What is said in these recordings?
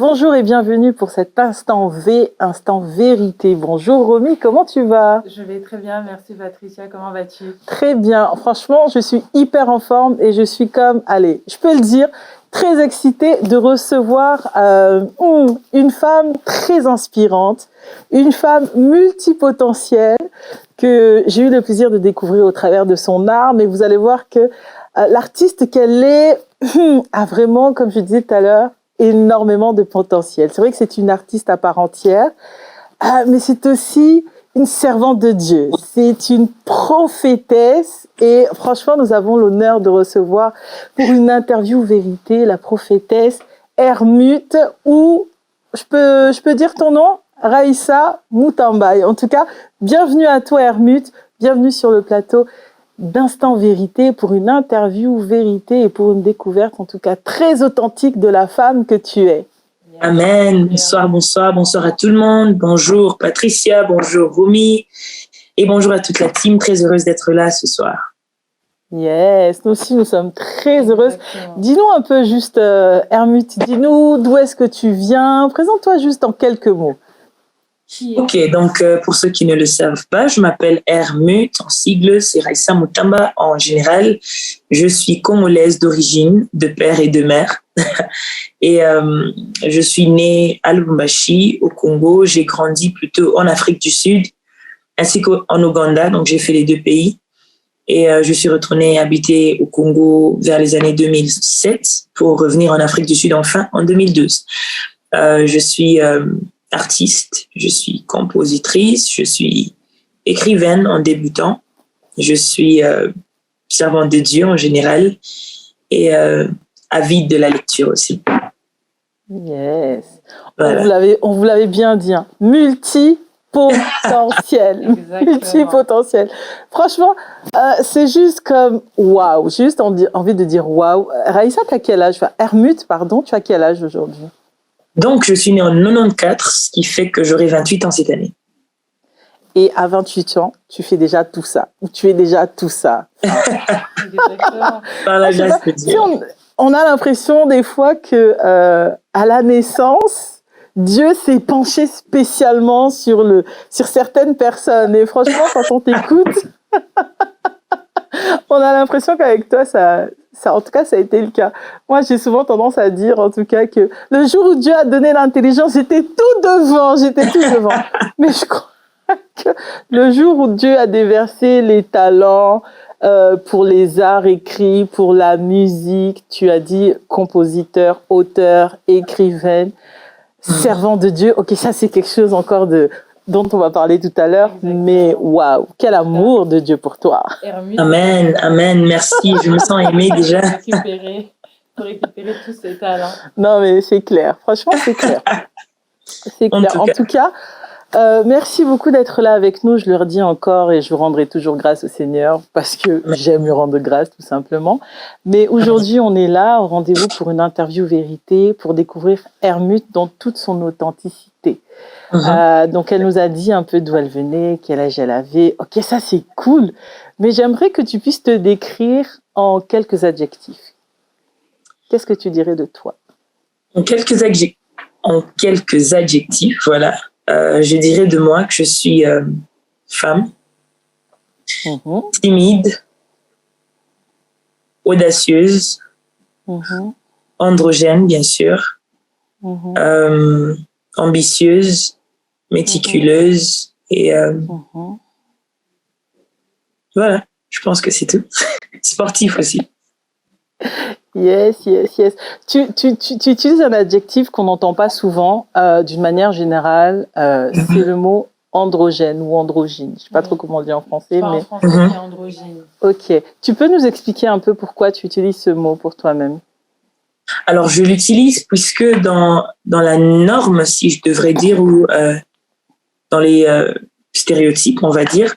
Bonjour et bienvenue pour cet instant V, instant vérité. Bonjour Romy, comment tu vas? Je vais très bien, merci Patricia, comment vas-tu? Très bien, franchement, je suis hyper en forme et je suis comme, allez, je peux le dire, très excitée de recevoir une femme très inspirante, une femme multipotentielle que j'ai eu le plaisir de découvrir au travers de son art, mais vous allez voir que l'artiste qu'elle est a vraiment, comme je disais tout à l'heure, énormément de potentiel. C'est vrai que c'est une artiste à part entière, mais c'est aussi une servante de Dieu. C'est une prophétesse et franchement, nous avons l'honneur de recevoir pour une interview vérité la prophétesse Hermut ou je peux dire ton nom, Raïssa Moutambaye. En tout cas, bienvenue à toi Hermut, bienvenue sur le plateau d'Instant Vérité pour une interview vérité et pour une découverte en tout cas très authentique de la femme que tu es. Amen. Bonsoir à tout le monde. Bonjour Patricia, bonjour Romy et bonjour à toute la team. Très heureuse d'être là ce soir. Yes, nous aussi nous sommes très heureuses. Dis-nous un peu juste, Hermut, dis-nous d'où est-ce que tu viens. Présente-toi juste en quelques mots. Ok, donc pour ceux qui ne le savent pas, je m'appelle Hermut, en sigle, c'est Raïssa Moutambaye en général. Je suis congolaise d'origine, de père et de mère. Et je suis née à Lubumbashi, au Congo. J'ai grandi plutôt en Afrique du Sud, ainsi qu'en Ouganda, donc j'ai fait les deux pays. Et je suis retournée habiter au Congo vers les années 2007 pour revenir en Afrique du Sud enfin en 2012. Je suis artiste, je suis compositrice, je suis écrivaine en débutant, je suis servante de Dieu en général et avide de la lecture aussi. Yes. Voilà. On vous l'avait bien dit, hein. Multipotentiel. Multipotentiel. Franchement, c'est juste comme waouh. Juste envie de dire waouh. Raïssa, tu as quel âge? Hermut, pardon, tu as quel âge aujourd'hui? Donc, je suis née en 94, ce qui fait que j'aurai 28 ans cette année. Et à 28 ans, tu fais déjà tout ça. Ou tu es déjà tout ça. Par la grâce de Dieu. On a l'impression des fois que à la naissance, Dieu s'est penché spécialement sur certaines personnes. Et franchement, quand on t'écoute, on a l'impression qu'avec toi, en tout cas, ça a été le cas. Moi, j'ai souvent tendance à dire, en tout cas, que le jour où Dieu a donné l'intelligence, j'étais tout devant. Mais je crois que le jour où Dieu a déversé les talents pour les arts écrits, pour la musique, tu as dit compositeur, auteur, écrivaine, servant de Dieu. Ok, ça c'est quelque chose encore dont on va parler tout à l'heure, mais waouh, quel amour de Dieu pour toi. Amen, merci, je me sens aimée déjà. Pour récupérer tous ces talents. Non mais c'est clair, franchement c'est clair. C'est clair. En tout cas, merci beaucoup d'être là avec nous. Je le redis encore et je rendrai toujours grâce au Seigneur parce que j'aime lui rendre grâce tout simplement. Mais aujourd'hui, on est là au rendez-vous pour une interview vérité pour découvrir Hermut dans toute son authenticité. Donc, elle nous a dit un peu d'où elle venait, quel âge elle avait. Ok, ça c'est cool. Mais j'aimerais que tu puisses te décrire en quelques adjectifs. Qu'est-ce que tu dirais de toi? En quelques adjectifs, voilà. Je dirais de moi que je suis femme, timide, audacieuse, androgyne, bien sûr, ambitieuse, méticuleuse et voilà, je pense que c'est tout. Sportif aussi. Yes. Tu utilises un adjectif qu'on n'entend pas souvent, d'une manière générale, c'est le mot androgène ou androgyne. Je ne sais pas trop comment on dit en français. En français, c'est androgyne. Ok. Tu peux nous expliquer un peu pourquoi tu utilises ce mot pour toi-même? Alors, je l'utilise puisque dans la norme, si je devrais dire, ou dans les stéréotypes, on va dire,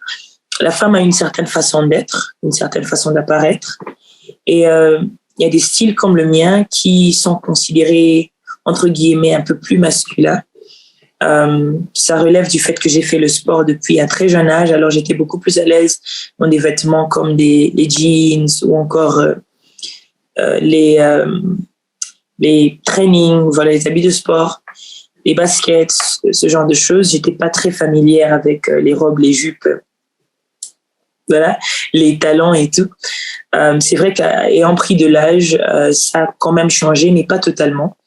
la femme a une certaine façon d'être, une certaine façon d'apparaître. Et il y a des styles comme le mien qui sont considérés, entre guillemets, un peu plus masculins. Ça relève du fait que j'ai fait le sport depuis un très jeune âge, alors j'étais beaucoup plus à l'aise dans des vêtements comme les jeans ou encore les les trainings, voilà, les habits de sport, les baskets, ce genre de choses. J'étais pas très familière avec les robes, les jupes, voilà, les talons et tout. C'est vrai qu'ayant pris de l'âge, ça a quand même changé, mais pas totalement.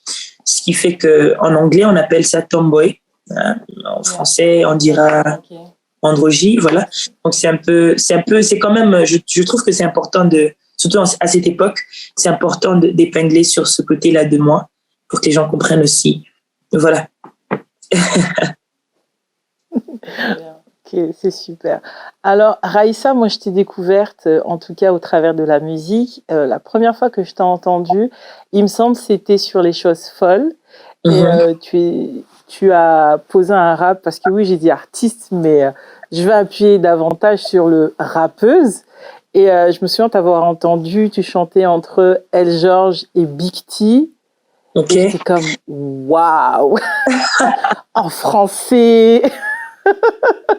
Ce qui fait qu'en anglais, on appelle ça tomboy. Hein. En français, on dira androgyne, voilà. Donc c'est quand même, je trouve que c'est important surtout à cette époque, c'est important d'épingler sur ce côté-là de moi pour que les gens comprennent aussi. Voilà. Ok, c'est super. Alors, Raïssa, moi, je t'ai découverte, en tout cas au travers de la musique. La première fois que je t'ai entendue, il me semble, c'était sur Les Choses Folles. Et tu as posé un rap, parce que oui, j'ai dit artiste, mais je vais appuyer davantage sur le rappeuse. Et je me souviens t'avoir entendu, tu chantais entre El George et Big T. Ok. Et c'était comme, waouh! En français!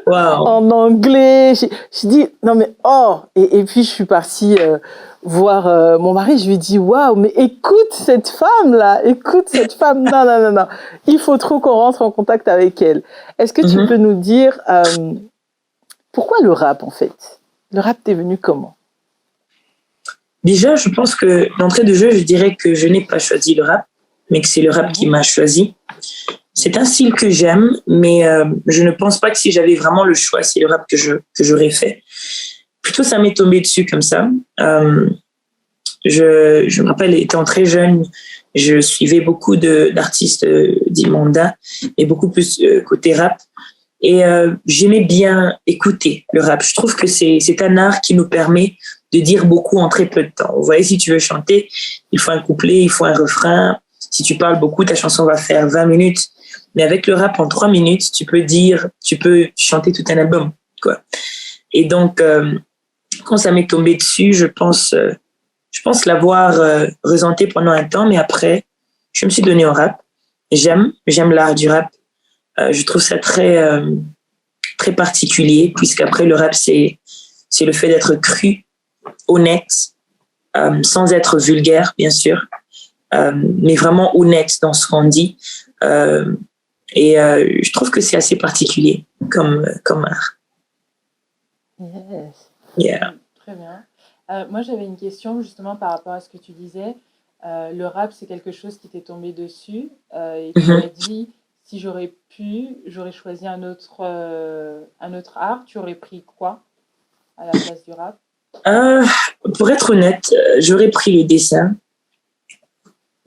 Wow. En anglais. J'ai dit, non mais oh! Et puis je suis partie voir mon mari, je lui ai dit, waouh, mais écoute cette femme-là, écoute cette femme. Non, non, non, non. Il faut trop qu'on rentre en contact avec elle. Est-ce que tu peux nous dire pourquoi le rap en fait? Le rap t'est venu comment? Déjà, je pense que d'entrée de jeu, je dirais que je n'ai pas choisi le rap, mais que c'est le rap qui m'a choisi. C'est un style que j'aime, mais je ne pense pas que si j'avais vraiment le choix, c'est le rap que j'aurais fait. Plutôt, ça m'est tombé dessus comme ça. Je me rappelle, étant très jeune, je suivais beaucoup d'artistes d'Imanda et beaucoup plus côté rap. Et j'aimais bien écouter le rap. Je trouve que c'est un art qui nous permet de dire beaucoup en très peu de temps. Vous voyez, si tu veux chanter, il faut un couplet, il faut un refrain. Si tu parles beaucoup, ta chanson va faire 20 minutes. Mais avec le rap, en 3 minutes, tu peux chanter tout un album, quoi. Et donc, quand ça m'est tombé dessus, je pense l'avoir resenté pendant un temps, mais après, je me suis donné au rap. J'aime l'art du rap. Je trouve ça très, très particulier, puisqu'après, le rap, c'est le fait d'être cru, honnête, sans être vulgaire, bien sûr, mais vraiment honnête dans ce qu'on dit. Et je trouve que c'est assez particulier comme art. Yes. Yeah. Très bien. Moi, j'avais une question justement par rapport à ce que tu disais. Le rap, c'est quelque chose qui t'est tombé dessus. Et tu as dit, si j'aurais choisi un autre art, tu aurais pris quoi à la place du rap? Pour être honnête, j'aurais pris le dessin,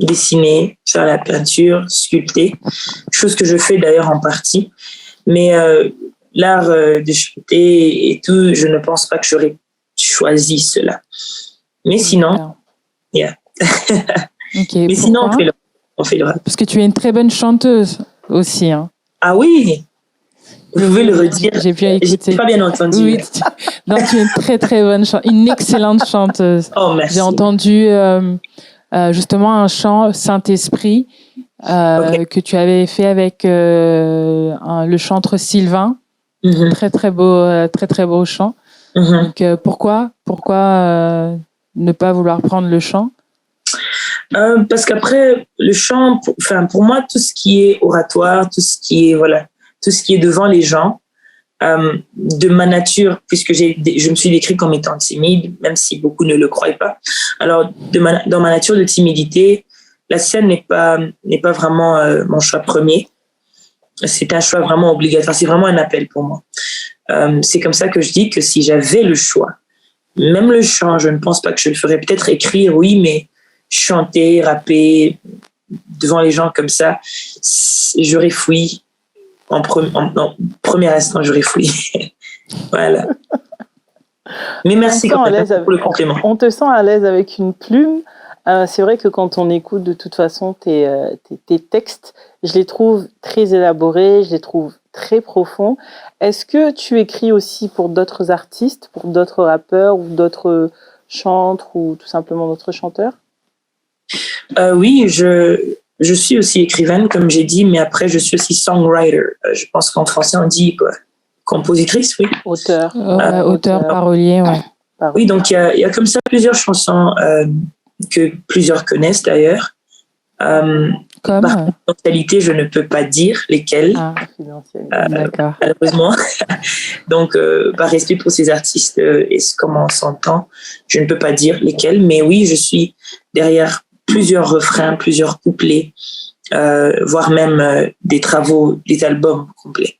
dessiner, faire la peinture, sculpter, chose que je fais d'ailleurs en partie. Mais l'art de chanter et tout, je ne pense pas que j'aurais choisi cela. Mais sinon, yeah. Okay, mais sinon, on fait le rap. Parce que tu es une très bonne chanteuse aussi. Hein. Ah oui, vous pouvez le redire. J'ai bien écouté. J'ai pas bien entendu. Oui, non, tu es une très très bonne chanteuse, une excellente chanteuse. Oh, merci. J'ai entendu justement un chant Saint-Esprit que tu avais fait avec le chanteur Sylvain. Très très beau chant. Donc pourquoi ne pas vouloir prendre le chant? Parce qu'apraprès le chant, pour moi, tout ce qui est oratoire, tout ce qui est devant les gens, de ma nature, puisque je me suis décrit comme étant timide, même si beaucoup ne le croient pas. Alors, dans ma nature de timidité, la scène n'est pas vraiment mon choix premier. C'est un choix vraiment obligatoire. C'est vraiment un appel pour moi. C'est comme ça que je dis que si j'avais le choix, même le chant, je ne pense pas que je le ferais. Peut-être écrire, oui, mais chanter, rapper devant les gens comme ça, j'aurais fouillé. En premier instant, j'aurais fouillé. Voilà. Mais merci pour le compliment. On te sent à l'aise avec une plume. C'est vrai que quand on écoute de toute façon tes textes, je les trouve très élaborés, je les trouve très profonds. Est-ce que tu écris aussi pour d'autres artistes, pour d'autres rappeurs ou d'autres chantres ou tout simplement d'autres chanteurs? Oui, je suis aussi écrivaine, comme j'ai dit, mais après, je suis aussi songwriter. Je pense qu'en français, on dit quoi? Compositrice, oui. Auteur. Auteur, parolier, ouais. Oui, donc il y a comme ça plusieurs chansons que plusieurs connaissent d'ailleurs. Comme Par confidentialité, je ne peux pas dire lesquelles. D'accord. Malheureusement. Donc, par respect pour ces artistes et comment on s'entend, je ne peux pas dire lesquels. Mais oui, je suis derrière plusieurs refrains, plusieurs couplets, voire même des travaux, des albums complets.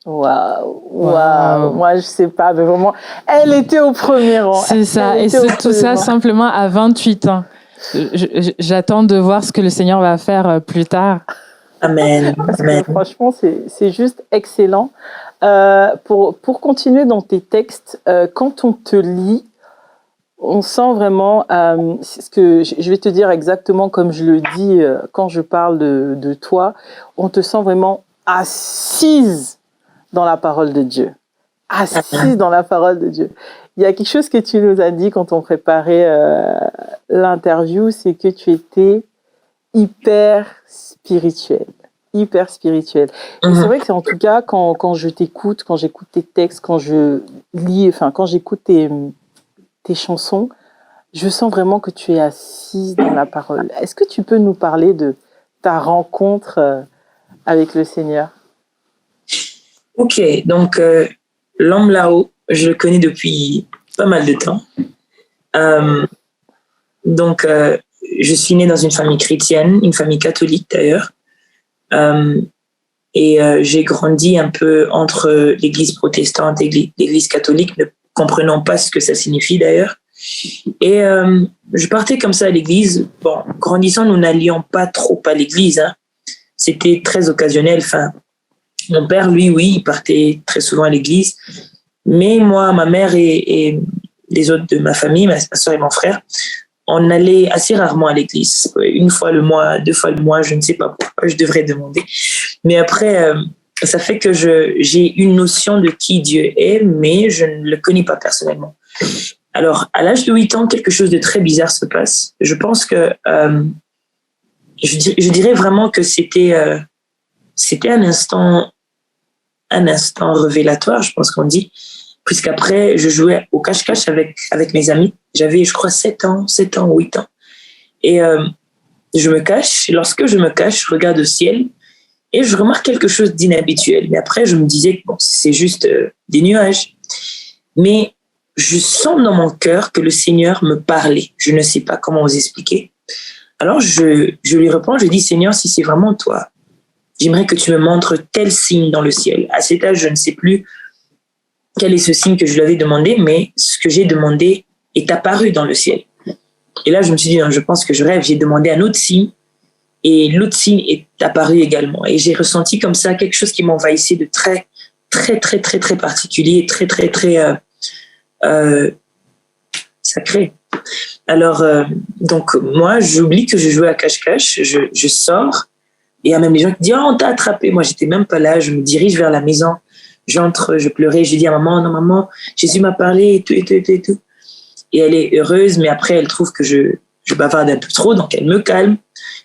Voilà. Waouh. Moi, je sais pas, mais vraiment, elle était au premier rang. C'est ça. Et c'est tout ça simplement à 28 ans. J'attends de voir ce que le Seigneur va faire plus tard. Amen. Amen. Franchement, c'est juste excellent. Pour continuer dans tes textes, quand on te lit, on sent vraiment ce que je vais te dire exactement comme je le dis quand je parle de toi. On te sent vraiment assise dans la parole de Dieu. Assise dans la parole de Dieu. Il y a quelque chose que tu nous as dit quand on préparait l'interview, c'est que tu étais hyper spirituel. Hyper spirituel. Et c'est vrai que c'est en tout cas quand je t'écoute, quand j'écoute tes textes, quand je lis, enfin quand j'écoute tes chansons, je sens vraiment que tu es assise dans la parole. Est-ce que tu peux nous parler de ta rencontre avec le Seigneur? Ok, donc l'homme là-haut, je le connais depuis pas mal de temps. Donc, je suis née dans une famille chrétienne, une famille catholique d'ailleurs. Et j'ai grandi un peu entre l'église protestante et l'église catholique, ne comprenant pas ce que ça signifie d'ailleurs. Et je partais comme ça à l'église. Bon, grandissant, nous n'allions pas trop à l'église. Hein. C'était très occasionnel. Enfin, mon père, lui, oui, il partait très souvent à l'église. Mais moi, ma mère et les autres de ma famille, ma soeur et mon frère, on allait assez rarement à l'église. Une fois le mois, 2 fois le mois, je ne sais pas pourquoi, je devrais demander. Mais après, ça fait que j'ai une notion de qui Dieu est, mais je ne le connais pas personnellement. Alors, à l'âge de 8 ans, quelque chose de très bizarre se passe. Je pense que, je dirais vraiment que c'était un instant révélatoire, je pense qu'on dit, puisqu'après, je jouais au cache-cache avec mes amis. J'avais, je crois, 7 ans, 8 ans. Et je me cache. Lorsque je me cache, je regarde au ciel et je remarque quelque chose d'inhabituel. Mais après, je me disais que bon, c'est juste des nuages. Mais je sens dans mon cœur que le Seigneur me parlait. Je ne sais pas comment vous expliquer. Alors, je lui réponds, je dis, Seigneur, si c'est vraiment toi, j'aimerais que tu me montres tel signe dans le ciel. À cet âge, je ne sais plus quel est ce signe que je lui avais demandé, mais ce que j'ai demandé est apparu dans le ciel. Et là, je me suis dit, non, je pense que je rêve. J'ai demandé un autre signe et l'autre signe est apparu également. Et j'ai ressenti comme ça quelque chose qui m'envahissait de très, très, très, très, très particulier, très, très, très sacré. Alors, donc, moi, j'oublie que je jouais à cache-cache. Je sors et il y a même des gens qui disent, oh, on t'a attrapé. Moi, j'étais même pas là. Je me dirige vers la maison. J'entre, je pleurais. Je dis à maman, non, maman, Jésus m'a parlé et tout, et tout, et tout, et tout. Et elle est heureuse, mais après, elle trouve que je bavarde un peu trop, donc elle me calme.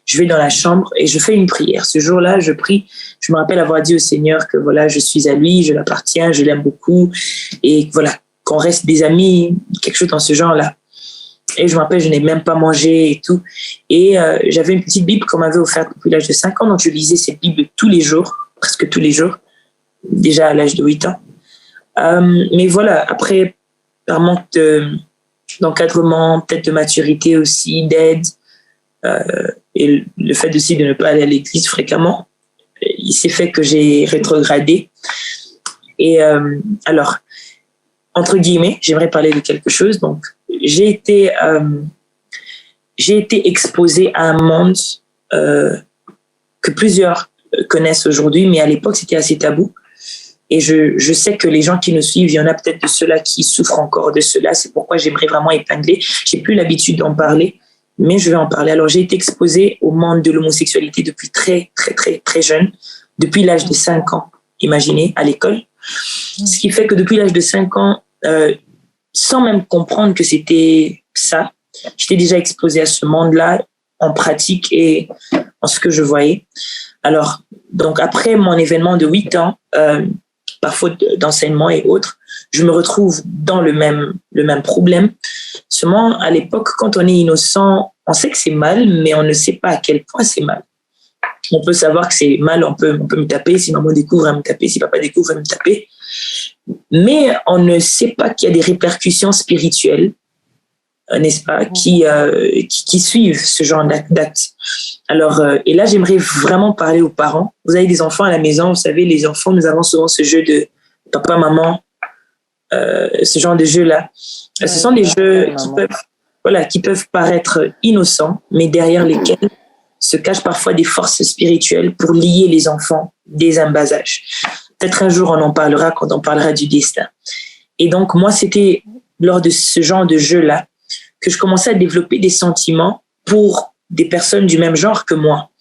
Je vais dans la chambre et je fais une prière. Ce jour-là, je prie. Je me rappelle avoir dit au Seigneur que voilà, je suis à lui, je l'appartiens, je l'aime beaucoup. Et voilà, qu'on reste des amis, quelque chose dans ce genre-là. Et je me rappelle, je n'ai même pas mangé et tout. Et j'avais une petite Bible qu'on m'avait offerte depuis l'âge de 5 ans, donc je lisais cette Bible tous les jours, presque tous les jours, déjà à l'âge de 8 ans. Mais voilà, après, par manque d'encadrement, peut-être de maturité aussi, d'aide, et le fait aussi de ne pas aller à l'église fréquemment, il s'est fait que j'ai rétrogradé. Et alors, entre guillemets, j'aimerais parler de quelque chose. Donc, j'ai été exposée à un monde que plusieurs connaissent aujourd'hui, mais à l'époque, c'était assez tabou. Et je sais que les gens qui nous suivent, il y en a peut-être de ceux-là qui souffrent encore de cela. C'est pourquoi j'aimerais vraiment épingler. J'ai plus l'habitude d'en parler, mais je vais en parler. Alors, j'ai été exposée au monde de l'homosexualité depuis très, très, très, très jeune, depuis l'âge de 5 ans, imaginez, à l'école. Ce qui fait que depuis l'âge de 5 ans, sans même comprendre que c'était ça, j'étais déjà exposée à ce monde-là en pratique et en ce que je voyais. Alors, donc après mon événement de 8 ans, par faute d'enseignement et autres, je me retrouve dans le même problème. Seulement, à l'époque, quand on est innocent, on sait que c'est mal, mais on ne sait pas à quel point c'est mal. On peut savoir que c'est mal, on peut me taper, si maman découvre, elle me taper, si papa découvre, elle me taper. Mais on ne sait pas qu'il y a des répercussions spirituelles, n'est-ce pas, qui suivent ce genre d'actes. Alors, et là, j'aimerais vraiment parler aux parents. Vous avez des enfants à la maison, vous savez, les enfants, nous avons souvent ce jeu de papa, maman, ce genre de jeux-là. Ce sont des jeux qui peuvent paraître innocents, mais derrière lesquels se cachent parfois des forces spirituelles pour lier les enfants dès un bas âge. Peut-être un jour, on en parlera quand on parlera du destin. Et donc, moi, c'était lors de ce genre de jeu-là que je commençais à développer des sentiments pour des personnes du même genre que moi.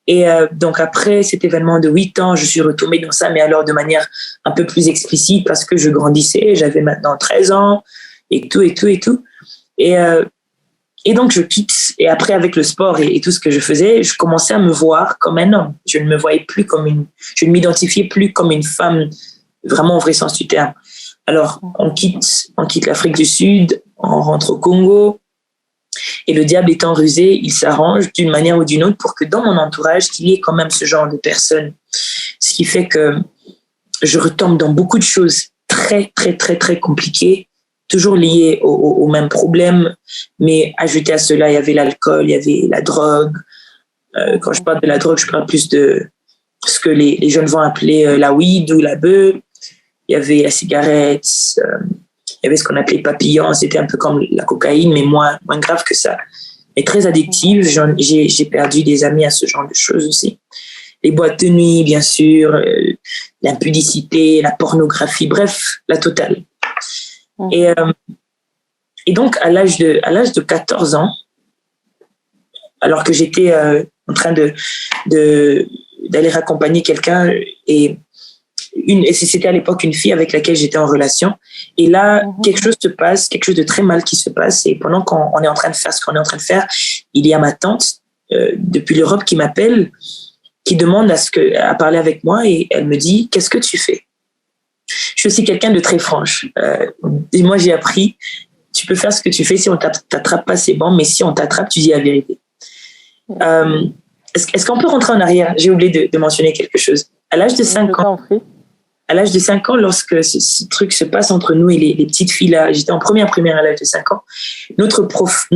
Et donc, après cet événement de 8 ans, je suis retombée dans ça, mais alors de manière un peu plus explicite parce que je grandissais, j'avais maintenant 13 ans et tout. Et donc, je quitte. Et après, avec le sport et tout ce que je faisais, je commençais à me voir comme un homme. Je ne me voyais plus je ne m'identifiais plus comme une femme, vraiment au vrai sens du terme. Alors, on quitte l'Afrique du Sud, on rentre au Congo. Et le diable étant rusé, il s'arrange d'une manière ou d'une autre pour que dans mon entourage, qu'il y ait quand même ce genre de personnes. Ce qui fait que je retombe dans beaucoup de choses très, très, très, très compliquées, toujours liées au même problème. Mais ajouté à cela, il y avait l'alcool, il y avait la drogue. Quand je parle de la drogue, je parle plus de ce que les jeunes vont appeler la weed ou la beuh. Il y avait la cigarette, il y avait ce qu'on appelait papillon, c'était un peu comme la cocaïne, mais moins grave que ça. Et très addictive, j'ai perdu des amis à ce genre de choses aussi. Les boîtes de nuit, bien sûr, l'impudicité, la pornographie, bref, la totale. Et donc, à l'âge de 14 ans, alors que j'étais en train d'aller raccompagner quelqu'un et c'était à l'époque une fille avec laquelle j'étais en relation. Et là, quelque chose se passe, quelque chose de très mal qui se passe. Et pendant qu'on est en train de faire ce qu'on est en train de faire, il y a ma tante depuis l'Europe qui m'appelle, qui demande à parler avec moi et elle me dit « Qu'est-ce que tu fais ?» Je suis aussi quelqu'un de très franche. Et moi, j'ai appris, tu peux faire ce que tu fais. Si on t'attrape pas, c'est bon. Mais si on t'attrape, tu dis la vérité. Est-ce qu'on peut rentrer en arrière? J'ai oublié de mentionner quelque chose. À l'âge de 5 ans, lorsque ce truc se passe entre nous et les petites filles là, j'étais en première à l'âge de 5 ans, notre prof,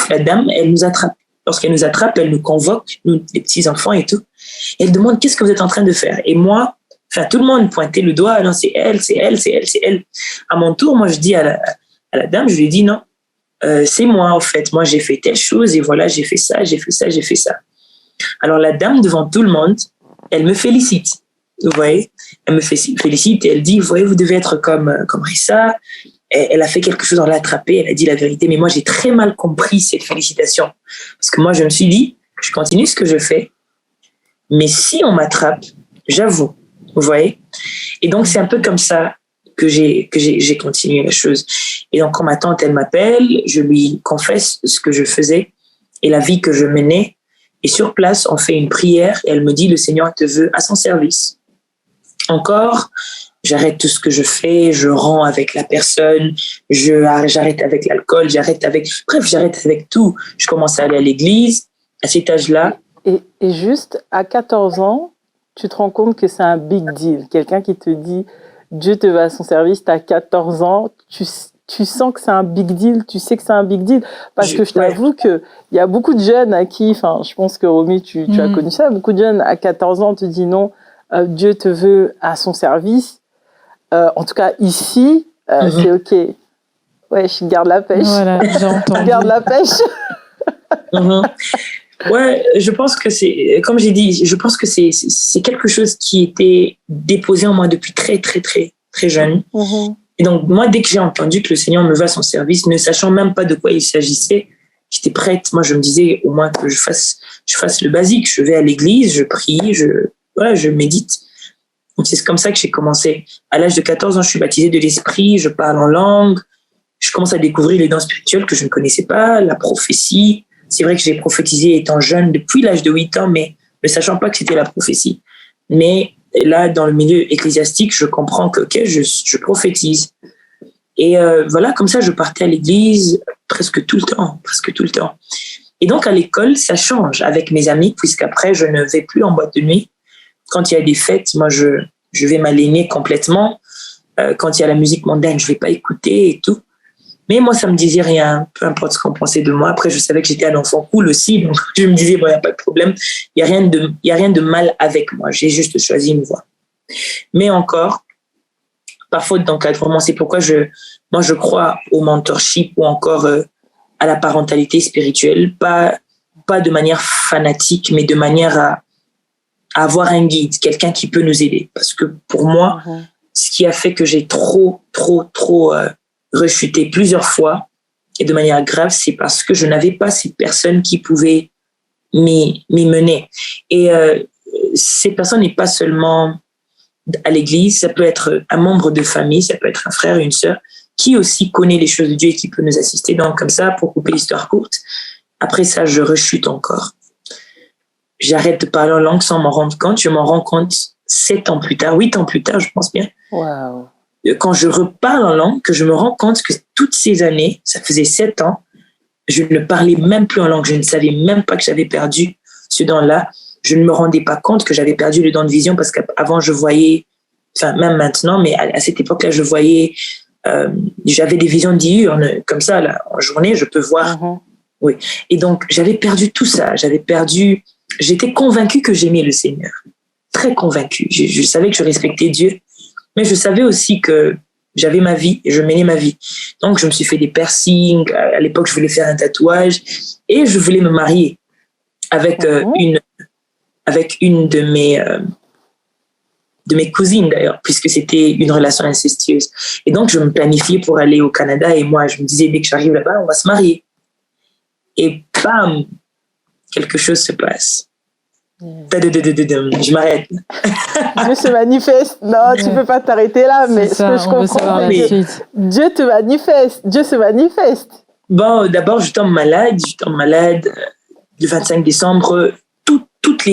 la dame, elle nous attrape. Lorsqu'elle nous attrape, elle nous convoque, nous, les petits enfants et tout. Et elle demande qu'est-ce que vous êtes en train de faire. Et moi, tout le monde pointait le doigt, non, c'est elle. À mon tour, moi, je dis à la dame, je lui dis non, c'est moi en fait. Moi, j'ai fait telle chose et voilà, j'ai fait ça. Alors la dame, devant tout le monde, elle me félicite. Vous voyez, elle me félicite et elle dit, vous voyez, vous devez être comme Rissa. Elle a fait quelque chose, on l'a attrapée, elle a dit la vérité. Mais moi, j'ai très mal compris cette félicitation. Parce que moi, je me suis dit, je continue ce que je fais. Mais si on m'attrape, j'avoue. Vous voyez? Et donc, c'est un peu comme ça que j'ai continué la chose. Et donc, quand ma tante, elle m'appelle, je lui confesse ce que je faisais et la vie que je menais. Et sur place, on fait une prière et elle me dit, le Seigneur te veut à son service. Encore, j'arrête tout ce que je fais, je rends avec la personne, j'arrête avec l'alcool, j'arrête avec tout. Je commence à aller à l'église à cet âge-là. Et juste à 14 ans, tu te rends compte que c'est un big deal. Quelqu'un qui te dit Dieu te veut à son service, tu as 14 ans, tu sens que c'est un big deal, tu sais que c'est un big deal. Parce que je t'avoue qu'il y a beaucoup de jeunes à qui, je pense que Romy, tu as connu ça, beaucoup de jeunes à 14 ans te disent non, Dieu te veut à son service. En tout cas, ici, c'est OK. Ouais, je garde la pêche. Voilà, j'ai entendu. Je garde la pêche. Ouais, je pense que c'est, comme j'ai dit, je pense que c'est quelque chose qui était déposé en moi depuis très, très, très, très jeune. Et donc, moi, dès que j'ai entendu que le Seigneur me veut à son service, ne sachant même pas de quoi il s'agissait, j'étais prête. Moi, je me disais au moins que je fasse le basique. Je vais à l'église, je prie, je médite. Donc, c'est comme ça que j'ai commencé. À l'âge de 14 ans, je suis baptisée de l'esprit, je parle en langue, je commence à découvrir les dons spirituels que je ne connaissais pas, la prophétie. C'est vrai que j'ai prophétisé étant jeune depuis l'âge de 8 ans, mais ne sachant pas que c'était la prophétie. Mais là, dans le milieu ecclésiastique, je comprends que je prophétise. Et voilà, comme ça, je partais à l'église presque tout le temps. Et donc, à l'école, ça change avec mes amis, puisqu'après, je ne vais plus en boîte de nuit. Quand il y a des fêtes, moi, je vais m'aliéner complètement. Quand il y a la musique mondaine, je ne vais pas écouter et tout. Mais moi, ça ne me disait rien, peu importe ce qu'on pensait de moi. Après, je savais que j'étais un enfant cool aussi, donc je me disais, bon, il n'y a pas de problème. Il n'y a rien de mal avec moi. J'ai juste choisi une voie. Mais encore, par faute d'encadrement, c'est pourquoi moi, je crois au mentorship ou encore à la parentalité spirituelle, pas de manière fanatique, mais de manière à avoir un guide, quelqu'un qui peut nous aider. Parce que pour moi, ce qui a fait que j'ai trop rechuté plusieurs fois et de manière grave, c'est parce que je n'avais pas ces personnes qui pouvaient m'y mener. Et ces personnes n'est pas seulement à l'église, ça peut être un membre de famille, ça peut être un frère, une sœur, qui aussi connaît les choses de Dieu et qui peut nous assister. Donc, comme ça, pour couper l'histoire courte, après ça, je rechute encore. J'arrête de parler en langue sans m'en rendre compte. Je m'en rends compte 8 ans plus tard, je pense bien. Wow. Quand je reparle en langue, que je me rends compte que toutes ces années, ça faisait 7 ans, je ne parlais même plus en langue. Je ne savais même pas que j'avais perdu ce don-là. Je ne me rendais pas compte que j'avais perdu le don de vision parce qu'avant, je voyais, enfin, même maintenant, mais à cette époque-là, je voyais, j'avais des visions diurnes, comme ça, là, en journée, je peux voir. Oui. Et donc, j'avais perdu tout ça. J'étais convaincue que j'aimais le Seigneur. Très convaincue. Je savais que je respectais Dieu, mais je savais aussi que j'avais ma vie et je menais ma vie. Donc, je me suis fait des piercings. À l'époque, je voulais faire un tatouage et je voulais me marier avec une de mes cousines d'ailleurs, puisque c'était une relation incestueuse. Et donc, je me planifiais pour aller au Canada et moi, je me disais, dès que j'arrive là-bas, on va se marier. Et bam, quelque chose se passe. Je m'arrête. Dieu se manifeste. Non, tu ne peux pas t'arrêter là, mais ce que je comprends, c'est que Dieu te manifeste. Dieu se manifeste. Bon, d'abord, je tombe malade. Le 25 décembre. Toutes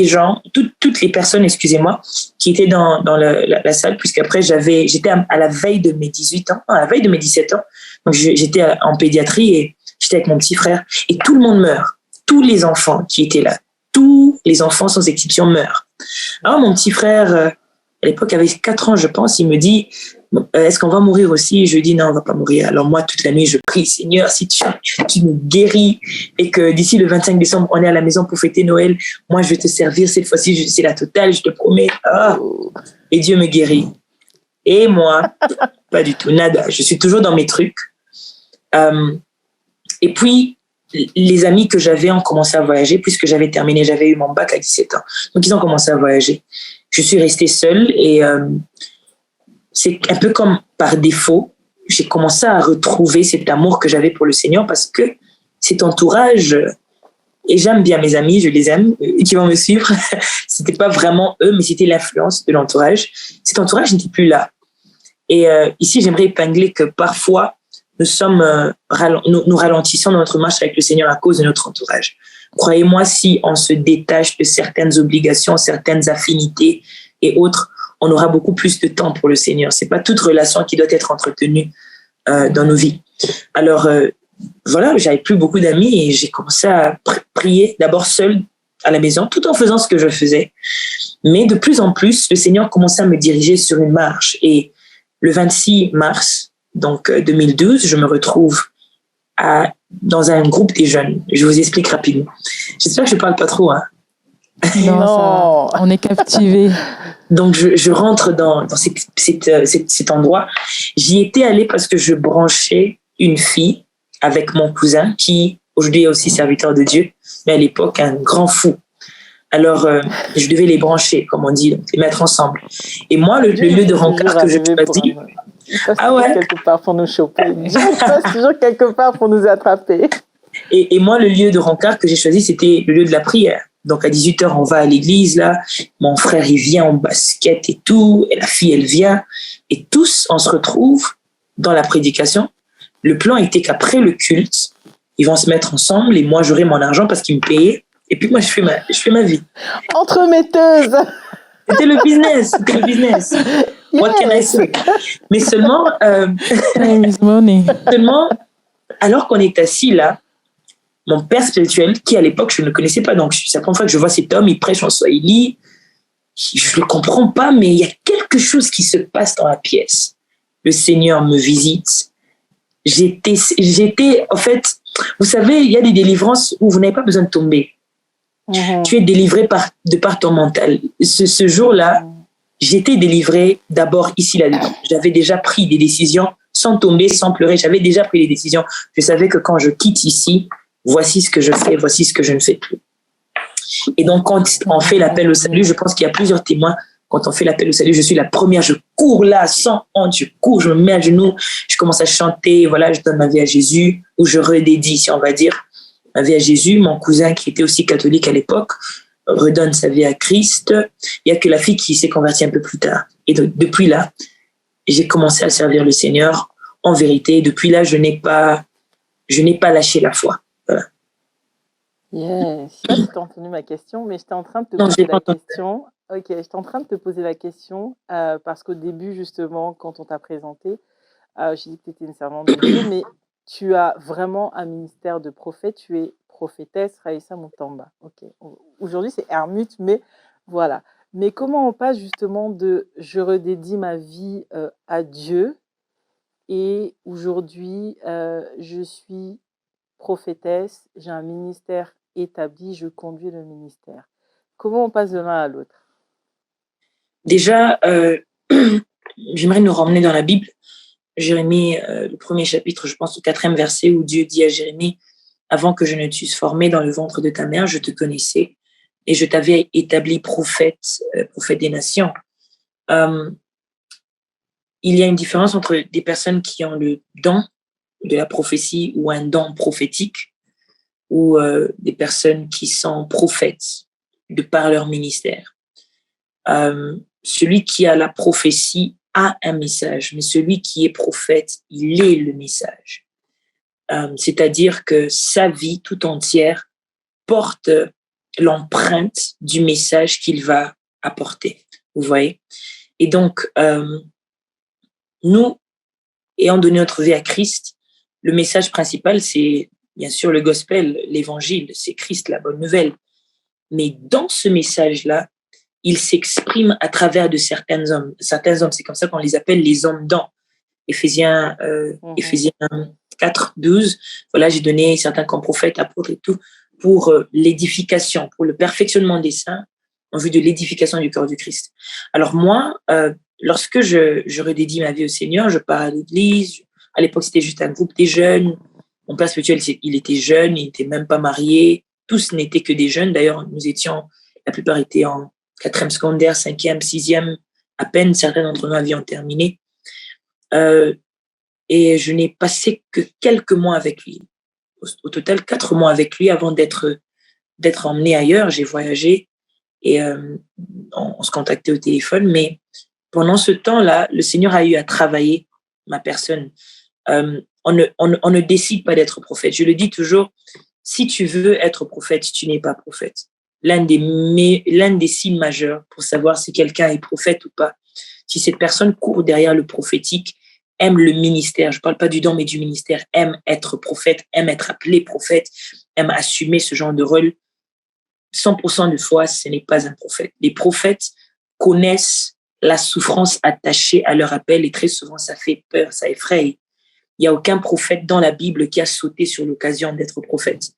les personnes, excusez-moi, qui étaient dans la salle, puisqu'après, j'étais à la veille de mes 18 ans, à la veille de mes 17 ans. Donc, j'étais en pédiatrie et j'étais avec mon petit frère. Et tout le monde meurt. Tous les enfants qui étaient là. Tous les enfants, sans exception, meurent. Alors, mon petit frère, à l'époque, avait 4 ans, je pense, il me dit, est-ce qu'on va mourir aussi? Je lui dis, non, on ne va pas mourir. Alors, moi, toute la nuit, je prie, Seigneur, si tu me guéris et que d'ici le 25 décembre, on est à la maison pour fêter Noël, moi, je vais te servir. Cette fois-ci, c'est la totale, je te promets. Et Dieu me guérit. Et moi, pas du tout, nada. Je suis toujours dans mes trucs. Et puis, les amis que j'avais ont commencé à voyager puisque j'avais eu mon bac à 17 ans. Donc, ils ont commencé à voyager. Je suis restée seule et c'est un peu comme par défaut. J'ai commencé à retrouver cet amour que j'avais pour le Seigneur parce que cet entourage, et j'aime bien mes amis, je les aime, qui vont me suivre. C'était pas vraiment eux, mais c'était l'influence de l'entourage. Cet entourage n'était plus là. Et ici, j'aimerais épingler que parfois, nous ralentissons dans notre marche avec le Seigneur à cause de notre entourage. Croyez-moi, si on se détache de certaines obligations, certaines affinités et autres, on aura beaucoup plus de temps pour le Seigneur. C'est pas toute relation qui doit être entretenue dans nos vies. Alors, voilà, j'avais plus beaucoup d'amis et j'ai commencé à prier d'abord seule à la maison, tout en faisant ce que je faisais. Mais de plus en plus, le Seigneur commençait à me diriger sur une marche. Et le 26 mars, donc 2012, je me retrouve dans un groupe des jeunes. Je vous explique rapidement. J'espère que je ne parle pas trop. Hein. Non, on est captivés. Donc, je rentre dans cet endroit. J'y étais allée parce que je branchais une fille avec mon cousin qui, aujourd'hui, est aussi serviteur de Dieu, mais à l'époque, un grand fou. Alors, je devais les brancher, comme on dit, donc les mettre ensemble. Et moi, le lieu de rencard que je choisis... Il passe quelque part pour nous choper. Il passe toujours quelque part pour nous attraper. Et moi, le lieu de rencard que j'ai choisi, c'était le lieu de la prière. Donc, à 18h, on va à l'église, là. Mon frère, il vient en basket et tout. Et la fille, elle vient. Et tous, on se retrouve dans la prédication. Le plan était qu'après le culte, ils vont se mettre ensemble et moi, j'aurai mon argent parce qu'ils me payaient. Et puis, moi, je fais ma vie. Entremetteuse. C'était le business. What can I say? Mais seulement, alors qu'on est assis là, mon père spirituel, qui à l'époque, je ne le connaissais pas. Donc, c'est la première fois que je vois cet homme, il prêche en Swahili. Je ne le comprends pas, mais il y a quelque chose qui se passe dans la pièce. Le Seigneur me visite. J'étais, en fait, vous savez, il y a des délivrances où vous n'avez pas besoin de tomber. Tu es délivré de par ton mental. Ce jour-là, j'étais délivrée d'abord ici, là-dedans. J'avais déjà pris des décisions sans tomber, sans pleurer. J'avais déjà pris des décisions. Je savais que quand je quitte ici, voici ce que je fais, voici ce que je ne fais plus. Et donc, quand on fait l'appel au salut, je pense qu'il y a plusieurs témoins. Quand on fait l'appel au salut, je suis la première. Je cours là, sans honte. Je cours, je me mets à genoux. Je commence à chanter. Voilà, je donne ma vie à Jésus. Ou je redédie, si on va dire, ma vie à Jésus. Mon cousin, qui était aussi catholique à l'époque, redonne sa vie à Christ. Il n'y a que la fille qui s'est convertie un peu plus tard. Et donc, depuis là, j'ai commencé à servir le Seigneur. En vérité, depuis là, je n'ai pas lâché la foi. Voilà. Yeah. Je ne sais pas si tu as entendu ma question, mais j'étais en train de te poser la question. Ok, j'étais en train de te poser la question parce qu'au début, justement, quand on t'a présenté, j'ai dit que tu étais une servante de Dieu, mais tu as vraiment un ministère de prophète. Tu es prophétesse Raïssa Moutamba. Ok. Aujourd'hui, c'est Hermut, mais voilà. Mais comment on passe justement de je redédie ma vie à Dieu et aujourd'hui, je suis prophétesse, j'ai un ministère établi, je conduis le ministère. Comment on passe de l'un à l'autre? Déjà, j'aimerais nous ramener dans la Bible. Jérémie, le premier chapitre, je pense au 4e verset, où Dieu dit à Jérémie, « Avant que je ne t'eusse formé dans le ventre de ta mère, je te connaissais et je t'avais établi prophète, prophète des nations. » Il y a une différence entre des personnes qui ont le don de la prophétie ou un don prophétique ou des personnes qui sont prophètes de par leur ministère. Celui qui a la prophétie a un message, mais celui qui est prophète, il est le message. C'est-à-dire que sa vie tout entière porte l'empreinte du message qu'il va apporter. Vous voyez? Et donc, nous, ayant donné notre vie à Christ, le message principal, c'est bien sûr le gospel, l'évangile, c'est Christ, la bonne nouvelle. Mais dans ce message-là, il s'exprime à travers de certains hommes. Certains hommes, c'est comme ça qu'on les appelle les hommes d'an. Éphésiens 4, 12. Voilà, j'ai donné certains comme prophètes, apôtres et tout, pour l'édification, pour le perfectionnement des saints, en vue de l'édification du corps du Christ. Alors moi, lorsque je redédie ma vie au Seigneur, je pars à l'église. À l'époque, c'était juste un groupe des jeunes. Mon père spirituel, il était jeune, il n'était même pas marié. Tous n'étaient que des jeunes. D'ailleurs, la plupart étaient en 4e secondaire, 5e, 6e, à peine certains d'entre nous avions terminé. Et je n'ai passé que quelques mois avec lui. Au total, 4 mois avec lui avant d'être emmené ailleurs. J'ai voyagé et on se contactait au téléphone. Mais pendant ce temps-là, le Seigneur a eu à travailler ma personne. On ne décide pas d'être prophète. Je le dis toujours, si tu veux être prophète, tu n'es pas prophète. L'un des signes majeurs pour savoir si quelqu'un est prophète ou pas, si cette personne court derrière le prophétique, aime le ministère, je ne parle pas du don, mais du ministère, aime être prophète, aime être appelé prophète, aime assumer ce genre de rôle, 100% de foi, ce n'est pas un prophète. Les prophètes connaissent la souffrance attachée à leur appel et très souvent, ça fait peur, ça effraie. Il n'y a aucun prophète dans la Bible qui a sauté sur l'occasion d'être prophète.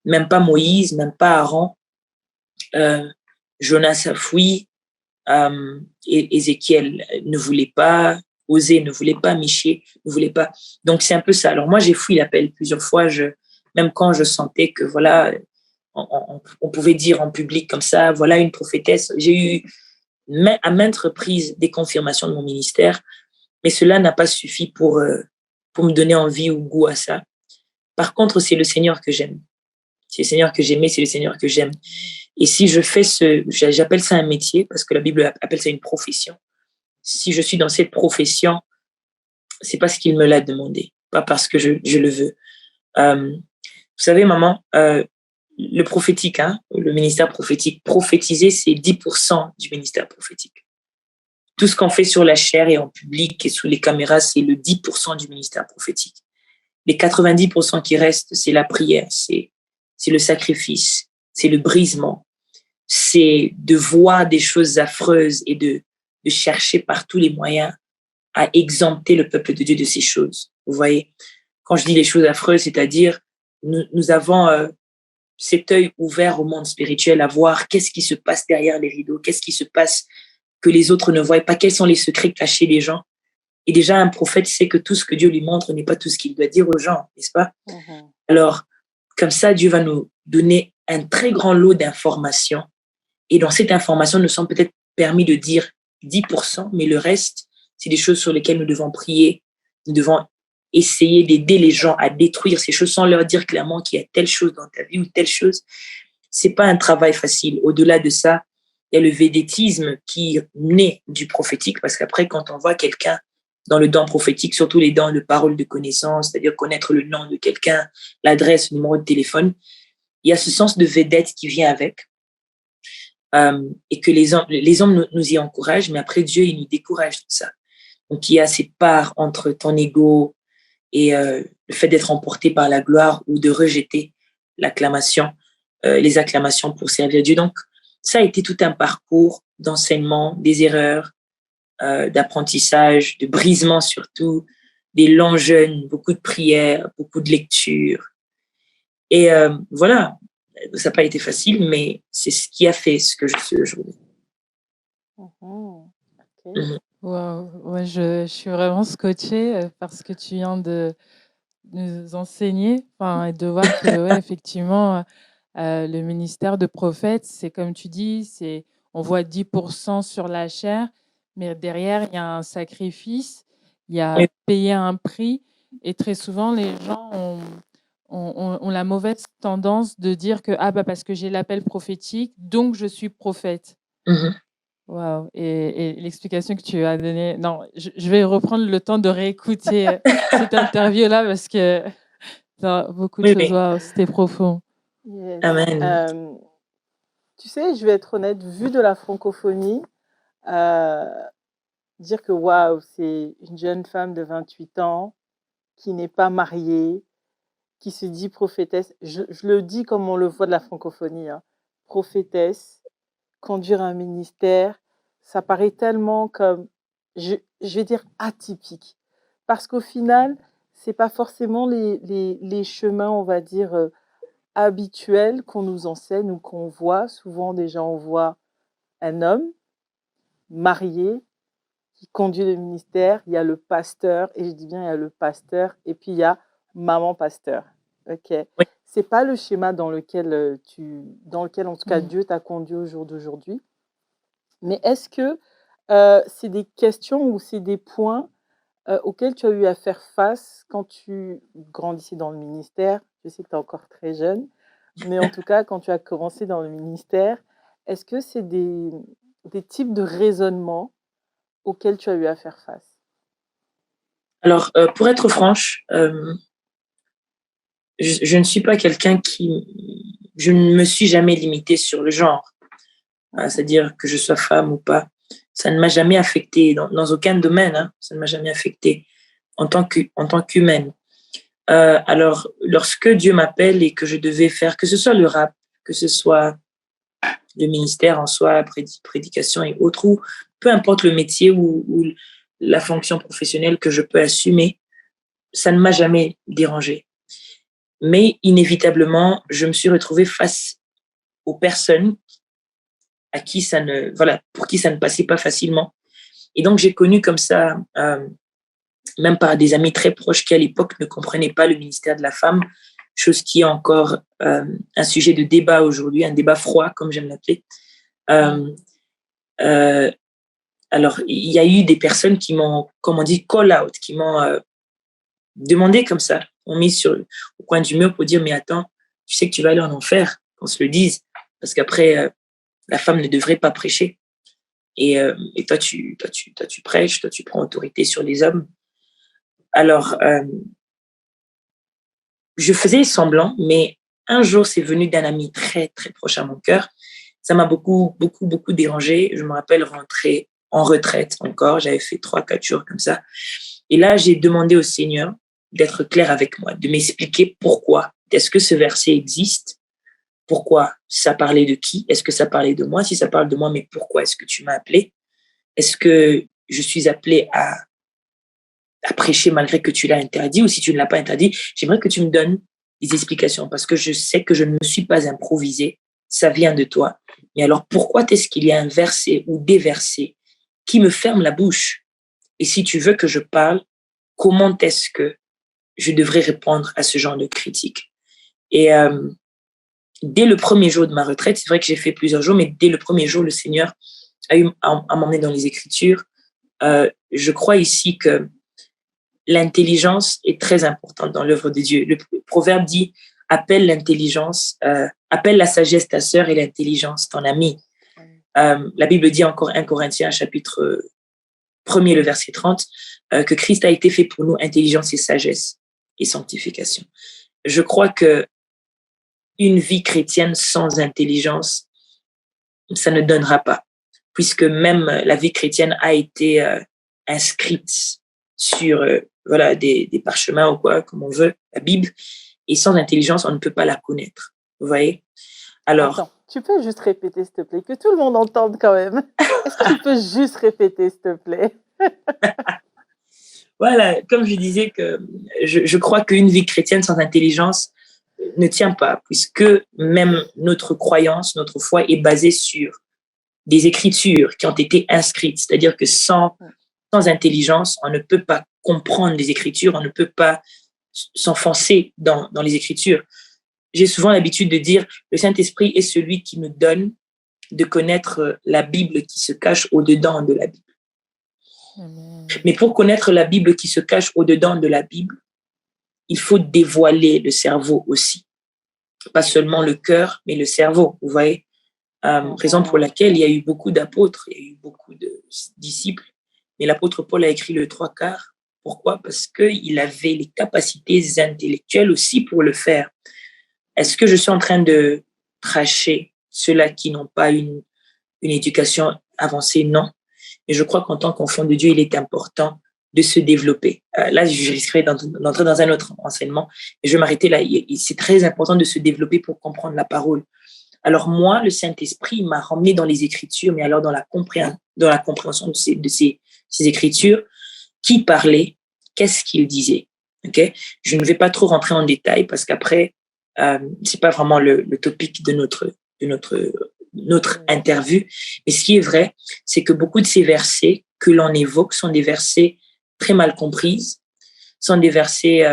Même pas Moïse, même pas Aaron. Jonas a fui, Ézéchiel ne voulait pas, Osée ne voulait pas, Michée ne voulait pas. Donc, c'est un peu ça. Alors, moi, j'ai fui l'appel plusieurs fois, même quand je sentais que, voilà, on pouvait dire en public comme ça, voilà une prophétesse. J'ai eu à maintes reprises des confirmations de mon ministère, mais cela n'a pas suffi pour me donner envie ou goût à ça. Par contre, c'est le Seigneur que j'aime. C'est le Seigneur que j'aimais, c'est le Seigneur que j'aime. Et si je fais j'appelle ça un métier, parce que la Bible appelle ça une profession. Si je suis dans cette profession, c'est parce qu'il me l'a demandé, pas parce que je le veux. Vous savez, maman, le prophétique, le ministère prophétique, prophétiser, c'est 10% du ministère prophétique. Tout ce qu'on fait sur la chair et en public et sous les caméras, c'est le 10% du ministère prophétique. Les 90% qui restent, c'est la prière, c'est c'est le sacrifice, c'est le brisement, c'est de voir des choses affreuses et de chercher par tous les moyens à exempter le peuple de Dieu de ces choses. Vous voyez, quand je dis les choses affreuses, c'est-à-dire nous avons cet œil ouvert au monde spirituel, à voir qu'est-ce qui se passe derrière les rideaux, qu'est-ce qui se passe que les autres ne voient pas, quels sont les secrets cachés des gens. Et déjà, un prophète sait que tout ce que Dieu lui montre n'est pas tout ce qu'il doit dire aux gens, n'est-ce pas? Alors, comme ça, Dieu va nous donner un très grand lot d'informations. Et dans cette information, nous sommes peut-être permis de dire 10%, mais le reste, c'est des choses sur lesquelles nous devons prier. Nous devons essayer d'aider les gens à détruire ces choses sans leur dire clairement qu'il y a telle chose dans ta vie ou telle chose. C'est pas un travail facile. Au-delà de ça, il y a le védétisme qui naît du prophétique, parce qu'après, quand on voit quelqu'un dans le don prophétique, surtout les dons de parole de connaissance, c'est-à-dire connaître le nom de quelqu'un, l'adresse, le numéro de téléphone, il y a ce sens de vedette qui vient avec. Et que les hommes nous y encouragent, mais après Dieu, il nous décourage de ça. Donc, il y a cette part entre ton ego et le fait d'être emporté par la gloire ou de rejeter l'acclamation, les acclamations pour servir Dieu. Donc, ça a été tout un parcours d'enseignement, des erreurs, d'apprentissage, de brisement surtout, des longs jeûnes, beaucoup de prières, beaucoup de lectures. Et voilà, ça n'a pas été facile, mais c'est ce qui a fait ce que je suis aujourd'hui. Wow. Ouais, je suis vraiment scotchée par ce que tu viens de nous enseigner, et de voir que, ouais, effectivement, le ministère de prophète, c'est comme tu dis, on voit 10% sur la chair, mais derrière, il y a un sacrifice, il y a payer un prix, et très souvent, les gens ont la mauvaise tendance de dire que parce que j'ai l'appel prophétique, donc je suis prophète. Wow. Et l'explication que tu as donnée, non, je vais reprendre le temps de réécouter cette interview-là parce que beaucoup de choses, wow, c'était profond. Yes. Amen. Tu sais, je vais être honnête, vu de la francophonie, dire que waouh, c'est une jeune femme de 28 ans qui n'est pas mariée, qui se dit prophétesse. Je le dis comme on le voit de la francophonie, hein. Prophétesse, conduire un ministère, ça paraît tellement comme, je vais dire, atypique. Parce qu'au final, c'est pas forcément les chemins, on va dire, habituels qu'on nous enseigne ou qu'on voit. Souvent, déjà, on voit un homme marié qui conduit le ministère. Il y a le pasteur, et je dis bien, il y a le pasteur, et puis il y a maman pasteur. Ok. Oui. C'est pas le schéma dans lequel en tout cas Dieu t'a conduit au jour d'aujourd'hui. Mais est-ce que c'est des questions ou c'est des points auxquels tu as eu à faire face quand tu grandissais dans le ministère? Je sais que tu es encore très jeune, mais en tout cas, quand tu as commencé dans le ministère, est-ce que c'est des types de raisonnements auxquels tu as eu à faire face? Alors, pour être franche, je ne suis pas quelqu'un je ne me suis jamais limitée sur le genre, c'est-à-dire que je sois femme ou pas. Ça ne m'a jamais affectée dans aucun domaine, hein, ça ne m'a jamais affectée en tant qu'humaine. Alors, lorsque Dieu m'appelle et que je devais faire, que ce soit le rap, que ce soit le ministère en soi, prédication et autres, ou peu importe le métier ou la fonction professionnelle que je peux assumer, ça ne m'a jamais dérangée. Mais inévitablement, je me suis retrouvée face aux personnes pour qui ça ne passait pas facilement. Et donc, j'ai connu comme ça, même par des amis très proches qui, à l'époque, ne comprenaient pas le ministère de la femme, chose qui est encore un sujet de débat aujourd'hui, un débat froid, comme j'aime l'appeler. Alors, il y a eu des personnes qui m'ont, comme on dit, call out, qui m'ont demandé comme ça, on mis au coin du mur pour dire, mais attends, tu sais que tu vas aller en enfer, qu'on se le dise, parce qu'après, la femme ne devrait pas prêcher. Et toi, tu prêches, toi, tu prends autorité sur les hommes. Alors, je faisais semblant, mais un jour, c'est venu d'un ami très, très proche à mon cœur. Ça m'a beaucoup, beaucoup, beaucoup dérangée. Je me rappelle rentrer en retraite encore. J'avais fait 3-4 jours comme ça. Et là, j'ai demandé au Seigneur d'être clair avec moi, de m'expliquer pourquoi. Est-ce que ce verset existe? pourquoi? Ça parlait de qui? Est-ce que ça parlait de moi? Si ça parle de moi, mais pourquoi est-ce que tu m'as appelé? Est-ce que je suis appelée à prêcher malgré que tu l'as interdit, ou si tu ne l'as pas interdit, j'aimerais que tu me donnes des explications parce que je sais que je ne me suis pas improvisée, ça vient de toi. Mais alors pourquoi est-ce qu'il y a un verset ou des versets qui me ferment la bouche? Et si tu veux que je parle, comment est-ce que je devrais répondre à ce genre de critique? Et dès le premier jour de ma retraite, c'est vrai que j'ai fait plusieurs jours, mais dès le premier jour, le Seigneur a eu à m'emmener dans les Écritures. Je crois ici que l'intelligence est très importante dans l'œuvre de Dieu. Le proverbe dit, appelle l'intelligence, appelle la sagesse ta sœur et l'intelligence ton ami. La Bible dit encore 1 Corinthiens, chapitre 1er, le verset 30, que Christ a été fait pour nous intelligence et sagesse et sanctification. Je crois que une vie chrétienne sans intelligence, ça ne donnera pas, puisque même la vie chrétienne a été inscrite sur voilà, des parchemins ou quoi, comme on veut, la Bible, et sans intelligence, on ne peut pas la connaître. Vous voyez? Alors, attends, tu peux juste répéter, s'il te plaît, que tout le monde entende quand même. Est-ce que tu peux juste répéter, s'il te plaît? Voilà, comme je disais, que je crois qu'une vie chrétienne sans intelligence ne tient pas, puisque même notre croyance, notre foi est basée sur des écritures qui ont été inscrites. C'est-à-dire que sans intelligence, on ne peut pas comprendre les Écritures, on ne peut pas s'enfoncer dans les Écritures. J'ai souvent l'habitude de dire, le Saint-Esprit est celui qui me donne de connaître la Bible qui se cache au-dedans de la Bible. Amen. Mais pour connaître la Bible qui se cache au-dedans de la Bible, il faut dévoiler le cerveau aussi. Pas seulement le cœur, mais le cerveau, vous voyez. Raison pour laquelle il y a eu beaucoup d'apôtres, il y a eu beaucoup de disciples, mais l'apôtre Paul a écrit le 3/4. Pourquoi? Parce qu'il avait les capacités intellectuelles aussi pour le faire. Est-ce que je suis en train de tracher ceux-là qui n'ont pas une éducation avancée? Non. Mais je crois qu'en tant qu'enfant de Dieu, il est important de se développer. Là, je risquerais d'entrer dans un autre enseignement, et je vais m'arrêter là. C'est très important de se développer pour comprendre la parole. Alors moi, le Saint-Esprit m'a ramené dans les Écritures, mais alors dans la compréhension de ces Écritures, qui parlait, qu'est-ce qu'il disait. Okay? Je ne vais pas trop rentrer en détail parce qu'après, c'est pas vraiment le topic de notre interview. Mais ce qui est vrai, c'est que beaucoup de ces versets que l'on évoque sont des versets très mal compris, sont des versets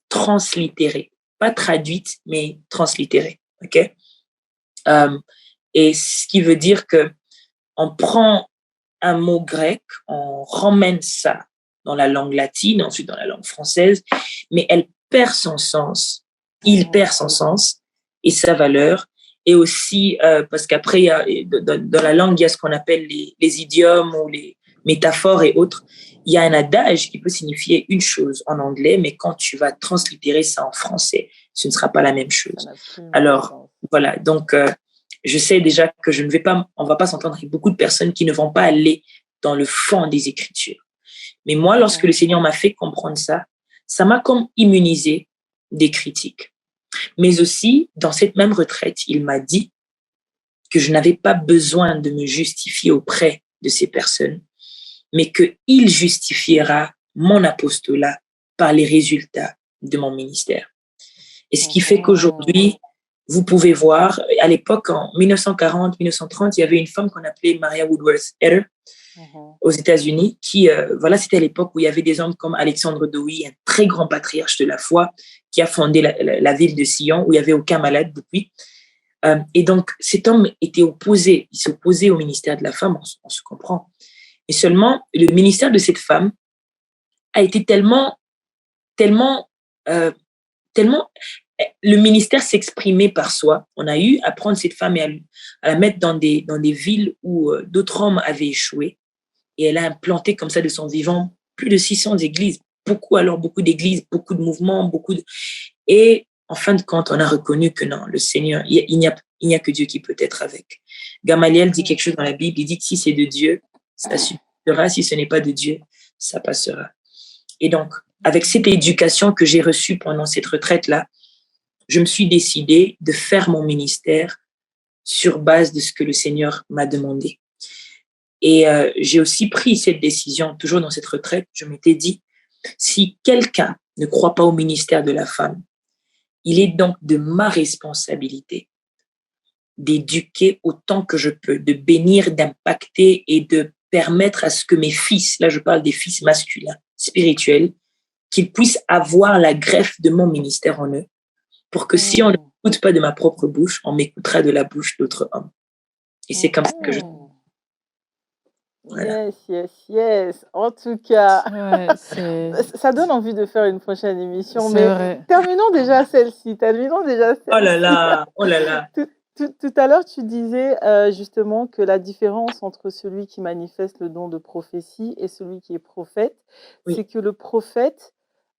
translittérés, pas traduits, mais translittérés. Okay? Et ce qui veut dire que on prend un mot grec, on ramène ça dans la langue latine, ensuite dans la langue française, mais elle perd son sens. Il perd son sens et sa valeur. Et aussi, parce qu'après, dans la langue, il y a ce qu'on appelle les idiomes ou les métaphores et autres. Il y a un adage qui peut signifier une chose en anglais, mais quand tu vas translittérer ça en français, ce ne sera pas la même chose. Alors, voilà. Donc, je sais déjà que on va pas s'entendre avec beaucoup de personnes qui ne vont pas aller dans le fond des Écritures. Mais moi, lorsque le Seigneur m'a fait comprendre ça, ça m'a comme immunisé des critiques. Mais aussi, dans cette même retraite, il m'a dit que je n'avais pas besoin de me justifier auprès de ces personnes, mais qu'il justifiera mon apostolat par les résultats de mon ministère. Et ce qui fait qu'aujourd'hui, vous pouvez voir, à l'époque, en 1940, 1930, il y avait une femme qu'on appelait Maria Woodworth-Etter aux États-Unis, qui, voilà, c'était à l'époque où il y avait des hommes comme Alexandre Dowie, un très grand patriarche de la foi, qui a fondé la ville de Sion, où il n'y avait aucun malade depuis. Et donc, cet homme était opposé, il s'opposait au ministère de la femme, on se comprend. Et seulement, le ministère de cette femme a été tellement, le ministère s'exprimait par soi. On a eu à prendre cette femme et à la mettre dans des villes où d'autres hommes avaient échoué. Et elle a implanté comme ça de son vivant plus de 600 églises. Beaucoup d'églises, beaucoup de mouvements, Et en fin de compte, on a reconnu que non, le Seigneur, il n'y a que Dieu qui peut être avec. Gamaliel dit quelque chose dans la Bible, il dit que si c'est de Dieu, ça suffira. Si ce n'est pas de Dieu, ça passera. Et donc, avec cette éducation que j'ai reçue pendant cette retraite-là, je me suis décidée de faire mon ministère sur base de ce que le Seigneur m'a demandé. Et j'ai aussi pris cette décision, toujours dans cette retraite, je m'étais dit, si quelqu'un ne croit pas au ministère de la femme, il est donc de ma responsabilité d'éduquer autant que je peux, de bénir, d'impacter et de permettre à ce que mes fils, là je parle des fils masculins, spirituels, qu'ils puissent avoir la greffe de mon ministère en eux, pour que si on ne m'écoute pas de ma propre bouche, on m'écoutera de la bouche d'autres hommes. Et c'est comme ça que je... Voilà. Yes. En tout cas, ouais, ça donne envie de faire une prochaine émission, c'est mais vrai. terminons déjà celle-ci. Oh là là, oh là là. Tout à l'heure, tu disais justement que la différence entre celui qui manifeste le don de prophétie et celui qui est prophète, Oui. c'est que le prophète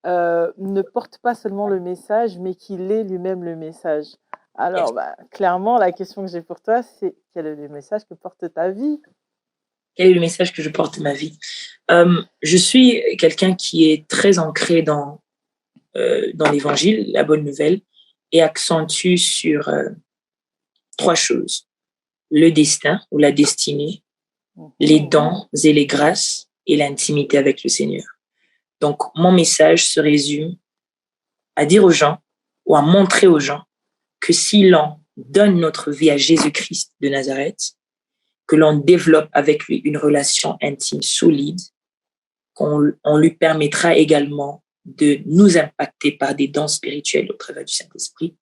ne porte pas seulement le message, mais qu'il est lui-même le message. Alors, clairement, la question que j'ai pour toi, c'est quel est le message que porte ta vie? Quel est le message que je porte ma vie? Je suis quelqu'un qui est très ancré dans l'évangile, la bonne nouvelle, et accentue sur 3 choses. Le destin ou la destinée, les dons et les grâces et l'intimité avec le Seigneur. Donc, mon message se résume à dire aux gens ou à montrer aux gens que si l'on donne notre vie à Jésus-Christ de Nazareth, que l'on développe avec lui une relation intime solide, on lui permettra également de nous impacter par des dons spirituels au travers du Saint-Esprit,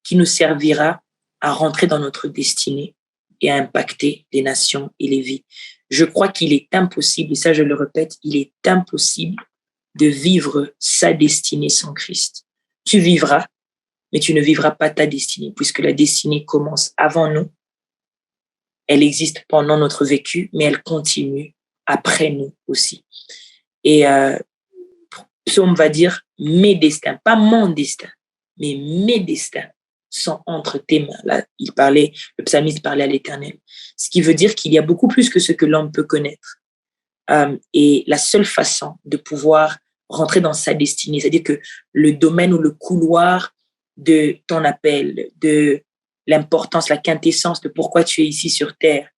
qui nous servira à rentrer dans notre destinée et à impacter les nations et les vies. Je crois qu'il est impossible, et ça je le répète, il est impossible de vivre sa destinée sans Christ. Tu vivras, mais tu ne vivras pas ta destinée, puisque la destinée commence avant nous. Elle existe pendant notre vécu, mais elle continue après nous aussi. Et Psaume va dire mes destins, pas mon destin, mais mes destins sont entre tes mains. Là, le psalmiste parlait à l'Éternel. Ce qui veut dire qu'il y a beaucoup plus que ce que l'homme peut connaître. Et la seule façon de pouvoir rentrer dans sa destinée, c'est-à-dire que le domaine ou le couloir de ton appel, de l'importance, la quintessence de pourquoi tu es ici sur Terre,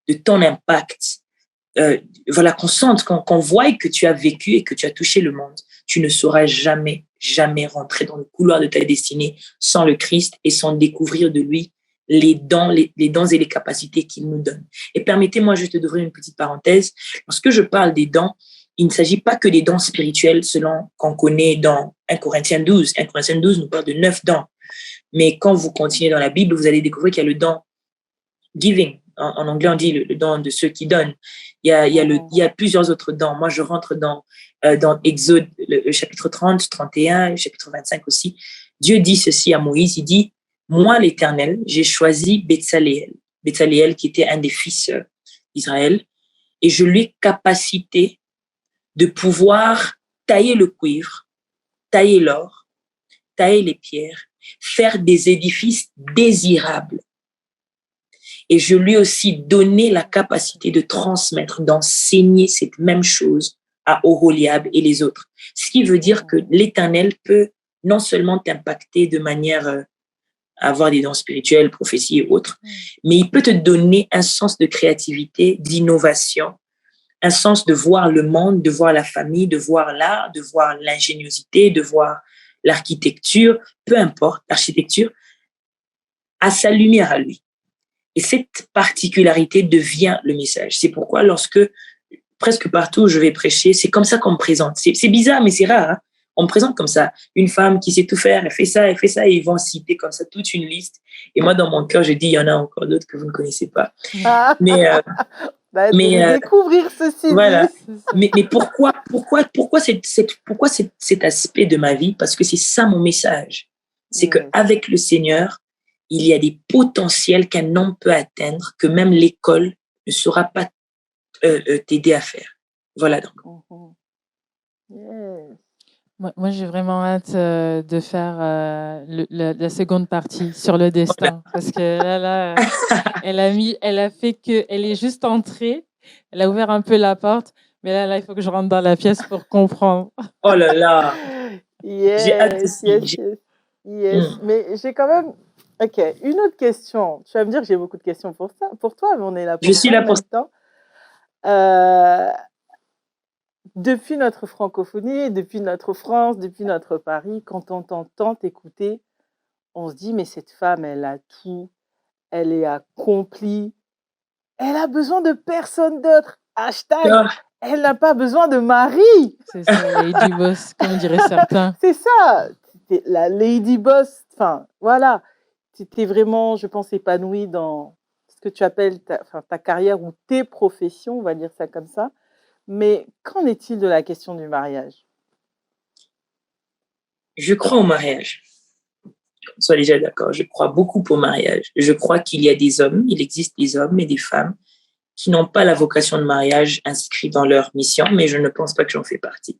de ton impact, voilà, qu'on sente, qu'on voie que tu as vécu et que tu as touché le monde. Tu ne sauras jamais rentrer dans le couloir de ta destinée sans le Christ et sans découvrir de lui les dons et les capacités qu'il nous donne. Et permettez-moi juste d'ouvrir une petite parenthèse. Lorsque je parle des dons, il ne s'agit pas que des dons spirituels selon qu'on connaît dans 1 Corinthiens 12. 1 Corinthiens 12 nous parle de 9 dons. Mais quand vous continuez dans la Bible, vous allez découvrir qu'il y a le don giving. En anglais, on dit le don de ceux qui donnent. Il y a plusieurs autres dons. Moi, je rentre dans Exode, le chapitre 30, 31, le chapitre 25 aussi. Dieu dit ceci à Moïse, il dit, moi, l'Éternel, j'ai choisi Betsaléel, qui était un des fils d'Israël, et je lui ai capacité de pouvoir tailler le cuivre, tailler l'or, tailler les pierres, faire des édifices désirables. Et je lui ai aussi donné la capacité de transmettre, d'enseigner cette même chose à Oholiab et les autres. Ce qui veut dire que l'Éternel peut non seulement t'impacter de manière à avoir des dons spirituels, prophéties et autres, mais il peut te donner un sens de créativité, d'innovation, un sens de voir le monde, de voir la famille, de voir l'art, de voir l'ingéniosité, de voir l'architecture, peu importe, l'architecture, à sa lumière à lui. Et cette particularité devient le message. C'est pourquoi lorsque, presque partout où je vais prêcher, c'est comme ça qu'on me présente. C'est bizarre, mais c'est rare. Hein? On me présente comme ça. Une femme qui sait tout faire, elle fait ça, et ils vont citer comme ça toute une liste. Et moi, dans mon cœur, je dis, il y en a encore d'autres que vous ne connaissez pas. Mais découvrir ceci. Voilà. Mais pourquoi cet aspect de ma vie? Parce que c'est ça mon message. C'est qu'avec le Seigneur, il y a des potentiels qu'un homme peut atteindre, que même l'école ne saura pas t'aider à faire. Voilà donc. Moi, j'ai vraiment hâte de faire la seconde partie sur le destin. Parce que là, elle est juste entrée, elle a ouvert un peu la porte, mais là, il faut que je rentre dans la pièce pour comprendre. Oh là là! J'ai hâte aussi. Yes, mais j'ai quand même... Ok, une autre question. Tu vas me dire que j'ai beaucoup de questions pour toi, mais on est là Je pour suis ça là en pour même temps. Euh, Depuis notre francophonie, depuis notre France, depuis notre Paris, quand on t'entend t'écouter, on se dit, mais cette femme, elle a tout, elle est accomplie, elle a besoin de personne d'autre. Hashtag, ça. elle n'a pas besoin de mari. C'est ça, Lady Boss, comme diraient certains. C'est ça, t'es la lady boss. Enfin, voilà, tu es vraiment, je pense, épanouie dans ce que tu appelles ta carrière ou tes professions, on va dire ça comme ça. Mais qu'en est-il de la question du mariage? Je crois au mariage. On soit déjà d'accord. Je crois beaucoup au mariage. Je crois qu'il y a des hommes, il existe des hommes et des femmes qui n'ont pas la vocation de mariage inscrite dans leur mission, mais je ne pense pas que j'en fais partie.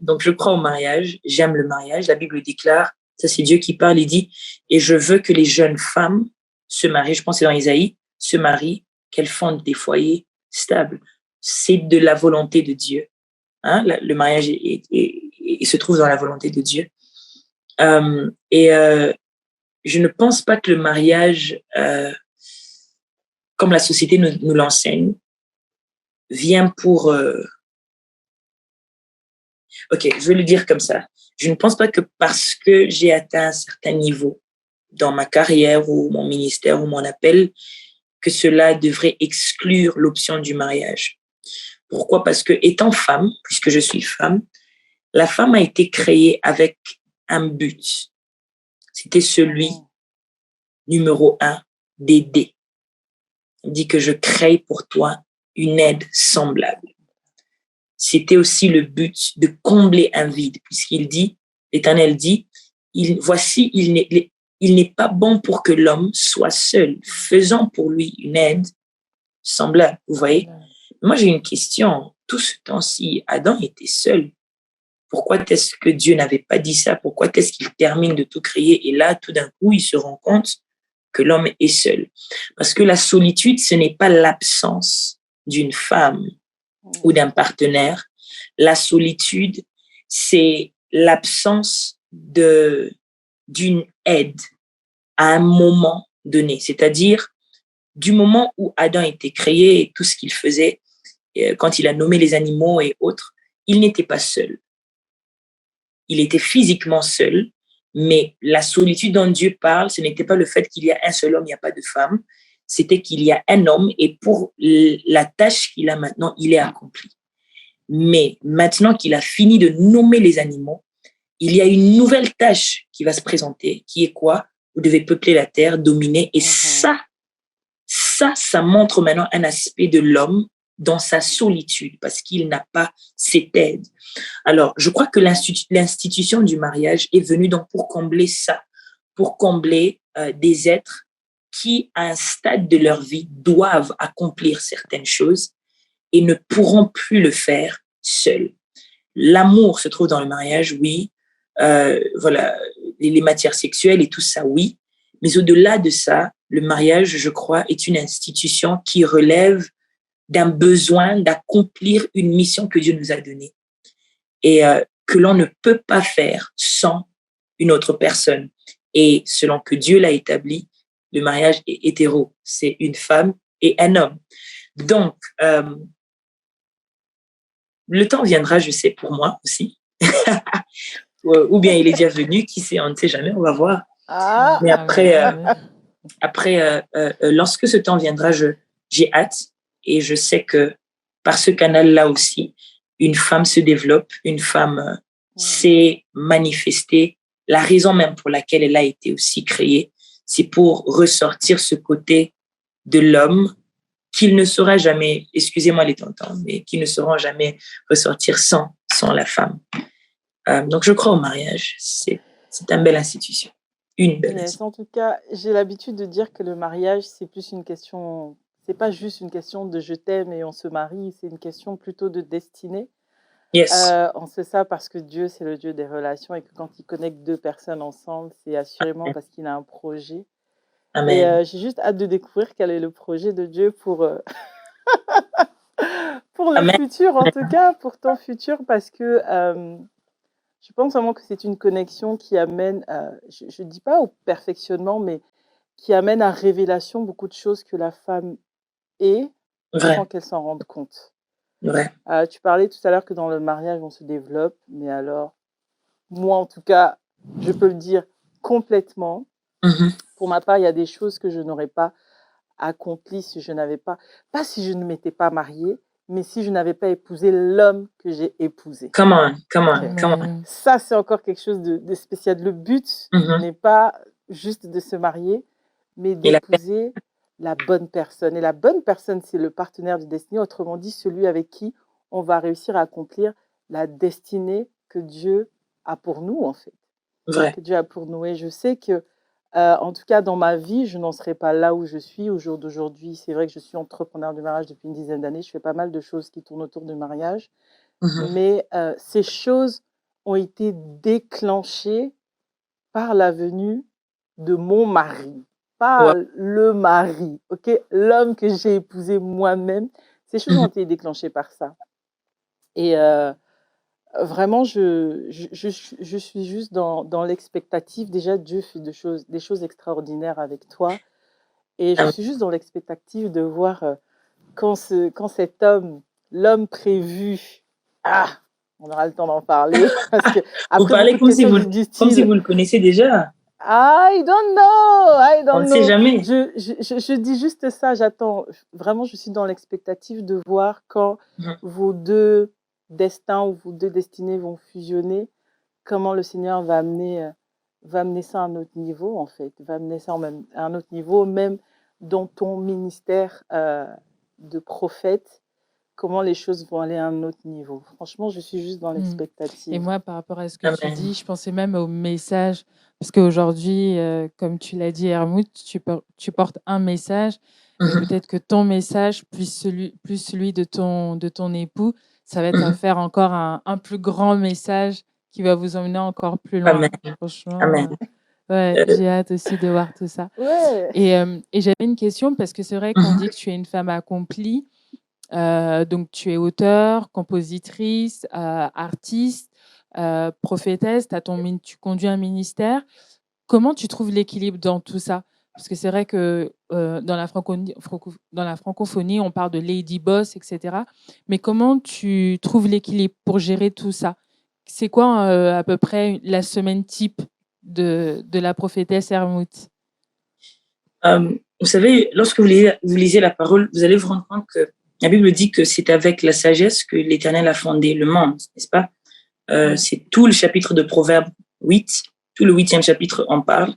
Donc, je crois au mariage. J'aime le mariage. La Bible déclare, ça c'est Dieu qui parle, il dit, et je veux que les jeunes femmes se marient, je pense que c'est dans Isaïe, se marient, qu'elles fondent des foyers stables. C'est de la volonté de Dieu. Hein? Le mariage se trouve dans la volonté de Dieu. Je ne pense pas que le mariage, comme la société nous l'enseigne, vient pour... Ok, je vais le dire comme ça. Je ne pense pas que parce que j'ai atteint un certain niveau dans ma carrière ou mon ministère ou mon appel, que cela devrait exclure l'option du mariage. Pourquoi? Parce que étant femme, puisque je suis femme, la femme a été créée avec un but. C'était celui, numéro 1, d'aider. Il dit que je crée pour toi une aide semblable. C'était aussi le but de combler un vide, puisqu'il dit, l'Éternel dit, voici, il n'est pas bon pour que l'homme soit seul, faisant pour lui une aide semblable. Vous voyez? Moi, j'ai une question. Tout ce temps-ci, Adam était seul. Pourquoi est-ce que Dieu n'avait pas dit ça? Pourquoi est-ce qu'il termine de tout créer et là, tout d'un coup, il se rend compte que l'homme est seul? Parce que la solitude, ce n'est pas l'absence d'une femme ou d'un partenaire. La solitude, c'est l'absence d'une aide à un moment donné. C'est-à-dire, du moment où Adam était créé et tout ce qu'il faisait, quand il a nommé les animaux et autres, il n'était pas seul. Il était physiquement seul, mais la solitude dont Dieu parle, ce n'était pas le fait qu'il y a un seul homme, il n'y a pas de femme, c'était qu'il y a un homme et pour la tâche qu'il a maintenant, il est accompli. Mais maintenant qu'il a fini de nommer les animaux, il y a une nouvelle tâche qui va se présenter, qui est quoi? Vous devez peupler la terre, dominer, et ça montre maintenant un aspect de l'homme dans sa solitude, parce qu'il n'a pas cette aide. Alors, je crois que l'institution du mariage est venue donc pour combler ça, pour combler des êtres qui, à un stade de leur vie, doivent accomplir certaines choses et ne pourront plus le faire seuls. L'amour se trouve dans le mariage, oui. Voilà, les matières sexuelles et tout ça, oui. Mais au-delà de ça, le mariage, je crois, est une institution qui relève d'un besoin d'accomplir une mission que Dieu nous a donnée et que l'on ne peut pas faire sans une autre personne. Et selon que Dieu l'a établi, le mariage est hétéro. C'est une femme et un homme. Donc, le temps viendra, je sais, pour moi aussi. Ou bien il est déjà venu, qui sait, on ne sait jamais, on va voir. Mais après, lorsque ce temps viendra, j'ai hâte et je sais que par ce canal-là aussi, une femme se développe, une femme s'est manifestée. La raison même pour laquelle elle a été aussi créée, c'est pour ressortir ce côté de l'homme qu'il ne saura jamais, excusez-moi les tontons, mais qui ne sauront jamais ressortir sans la femme. Donc je crois au mariage, c'est une belle institution. Une belle institution. En tout cas, j'ai l'habitude de dire que le mariage, c'est plus une question, c'est pas juste une question de je t'aime et on se marie, c'est une question plutôt de destinée. Yes. On sait ça parce que Dieu, c'est le Dieu des relations et que quand il connecte deux personnes ensemble, c'est assurément parce qu'il a un projet. Amen. Et j'ai juste hâte de découvrir quel est le projet de Dieu pour pour le Amen. futur, en tout cas, pour ton futur, parce que Je pense vraiment que c'est une connexion qui amène, je ne dis pas au perfectionnement, mais qui amène à révélation beaucoup de choses que la femme est Vrai, sans qu'elle s'en rende compte. vrai. Tu parlais tout à l'heure que dans le mariage, on se développe, mais alors, moi en tout cas, je peux le dire complètement. Mhm. Pour ma part, il y a des choses que je n'aurais pas accomplies si je n'avais pas si je ne m'étais pas mariée, mais si je n'avais pas épousé l'homme que j'ai épousé. Come on, come on, Ok. come on. Ça, c'est encore quelque chose de spécial. Le but Mhm. n'est pas juste de se marier, mais Et la- d'épouser la bonne personne. Et la bonne personne, c'est le partenaire de destinée, autrement dit, celui avec qui on va réussir à accomplir la destinée que Dieu a pour nous, en fait. Vrai. Que Dieu a pour nous. Et je sais que, en tout cas, dans ma vie, je n'en serais pas là où je suis au jour d'aujourd'hui. C'est vrai que je suis entrepreneur du mariage depuis une dizaine d'années. Je fais pas mal de choses qui tournent autour du mariage. Mhm. Mais ces choses ont été déclenchées par la venue de mon mari, pas Ouais. le mari, ok? L'homme que j'ai épousé moi-même. Ces choses ont Mhm. été déclenchées par ça. Et vraiment, je suis juste dans l'expectative. Déjà, Dieu fait des choses extraordinaires avec toi. Et je Amen. suis juste dans l'expectative de voir quand cet homme, l'homme prévu, on aura le temps d'en parler. Parce que Vous après parlez beaucoup de questions du comme si style, vous le connaissez déjà. I don't know, I On ne don't sait know. jamais. Je dis juste ça, j'attends. Vraiment, je suis dans l'expectative de voir quand Mhm. vos deux destins ou vos deux destinées vont fusionner, comment le Seigneur va amener ça à un autre niveau, en fait. Va amener ça à un autre niveau, même dans ton ministère de prophète, comment les choses vont aller à un autre niveau. Franchement, je suis juste dans Et l'expectative. moi, par rapport à ce que tu Amen. dis, je pensais même au message, parce qu'aujourd'hui, comme tu l'as dit, Hermout, tu portes un message, mais Mhm. peut-être que ton message, plus celui de ton époux, ça va être à Mhm. faire encore un plus grand message qui va vous emmener encore plus loin. Amen. Franchement, Amen. ouais, Euh, j'ai hâte aussi de voir tout ça. Ouais. Et j'avais une question, parce que c'est vrai qu'on Mhm. dit que tu es une femme accomplie. Donc, tu es auteure, compositrice, artiste, prophétesse, tu conduis un ministère. Comment tu trouves l'équilibre dans tout ça? Parce que c'est vrai que dans la francophonie, on parle de lady boss, etc. Mais comment tu trouves l'équilibre pour gérer tout ça? C'est quoi à peu près la semaine type de la prophétesse Hermout? Vous savez, lorsque vous lisez la parole, vous allez vous rendre compte que la Bible dit que c'est avec la sagesse que l'Éternel a fondé le monde, n'est-ce pas? C'est tout le chapitre de Proverbes 8, tout le 8e chapitre en parle.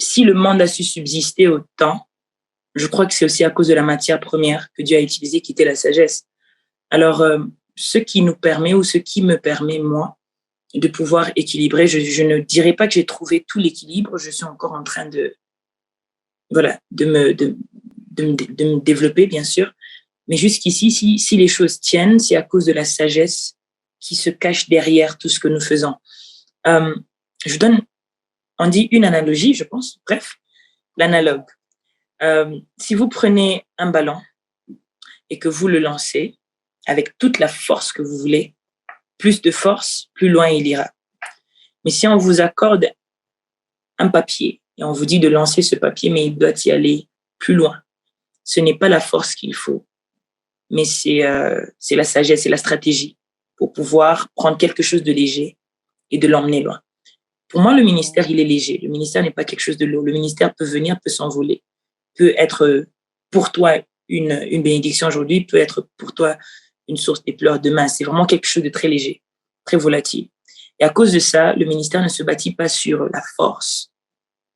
Si le monde a su subsister au temps, je crois que c'est aussi à cause de la matière première que Dieu a utilisée, qui était la sagesse. Alors, ce qui nous permet, ou ce qui me permet, moi, de pouvoir équilibrer, je ne dirais pas que j'ai trouvé tout l'équilibre, je suis encore en train de me développer, bien sûr. Mais jusqu'ici, si les choses tiennent, c'est à cause de la sagesse qui se cache derrière tout ce que nous faisons. Je donne, on dit une analogie, je pense. Bref, l'analogue. Si vous prenez un ballon et que vous le lancez avec toute la force que vous voulez, plus de force, plus loin il ira. Mais si on vous accorde un papier et on vous dit de lancer ce papier, mais il doit y aller plus loin, ce n'est pas la force qu'il faut, mais c'est la sagesse, c'est la stratégie pour pouvoir prendre quelque chose de léger et de l'emmener loin. Pour moi, le ministère, il est léger. Le ministère n'est pas quelque chose de lourd. Le ministère peut venir, peut s'envoler, peut être pour toi une bénédiction aujourd'hui, peut être pour toi une source de pleurs demain. C'est vraiment quelque chose de très léger, très volatile. Et à cause de ça, le ministère ne se bâtit pas sur la force,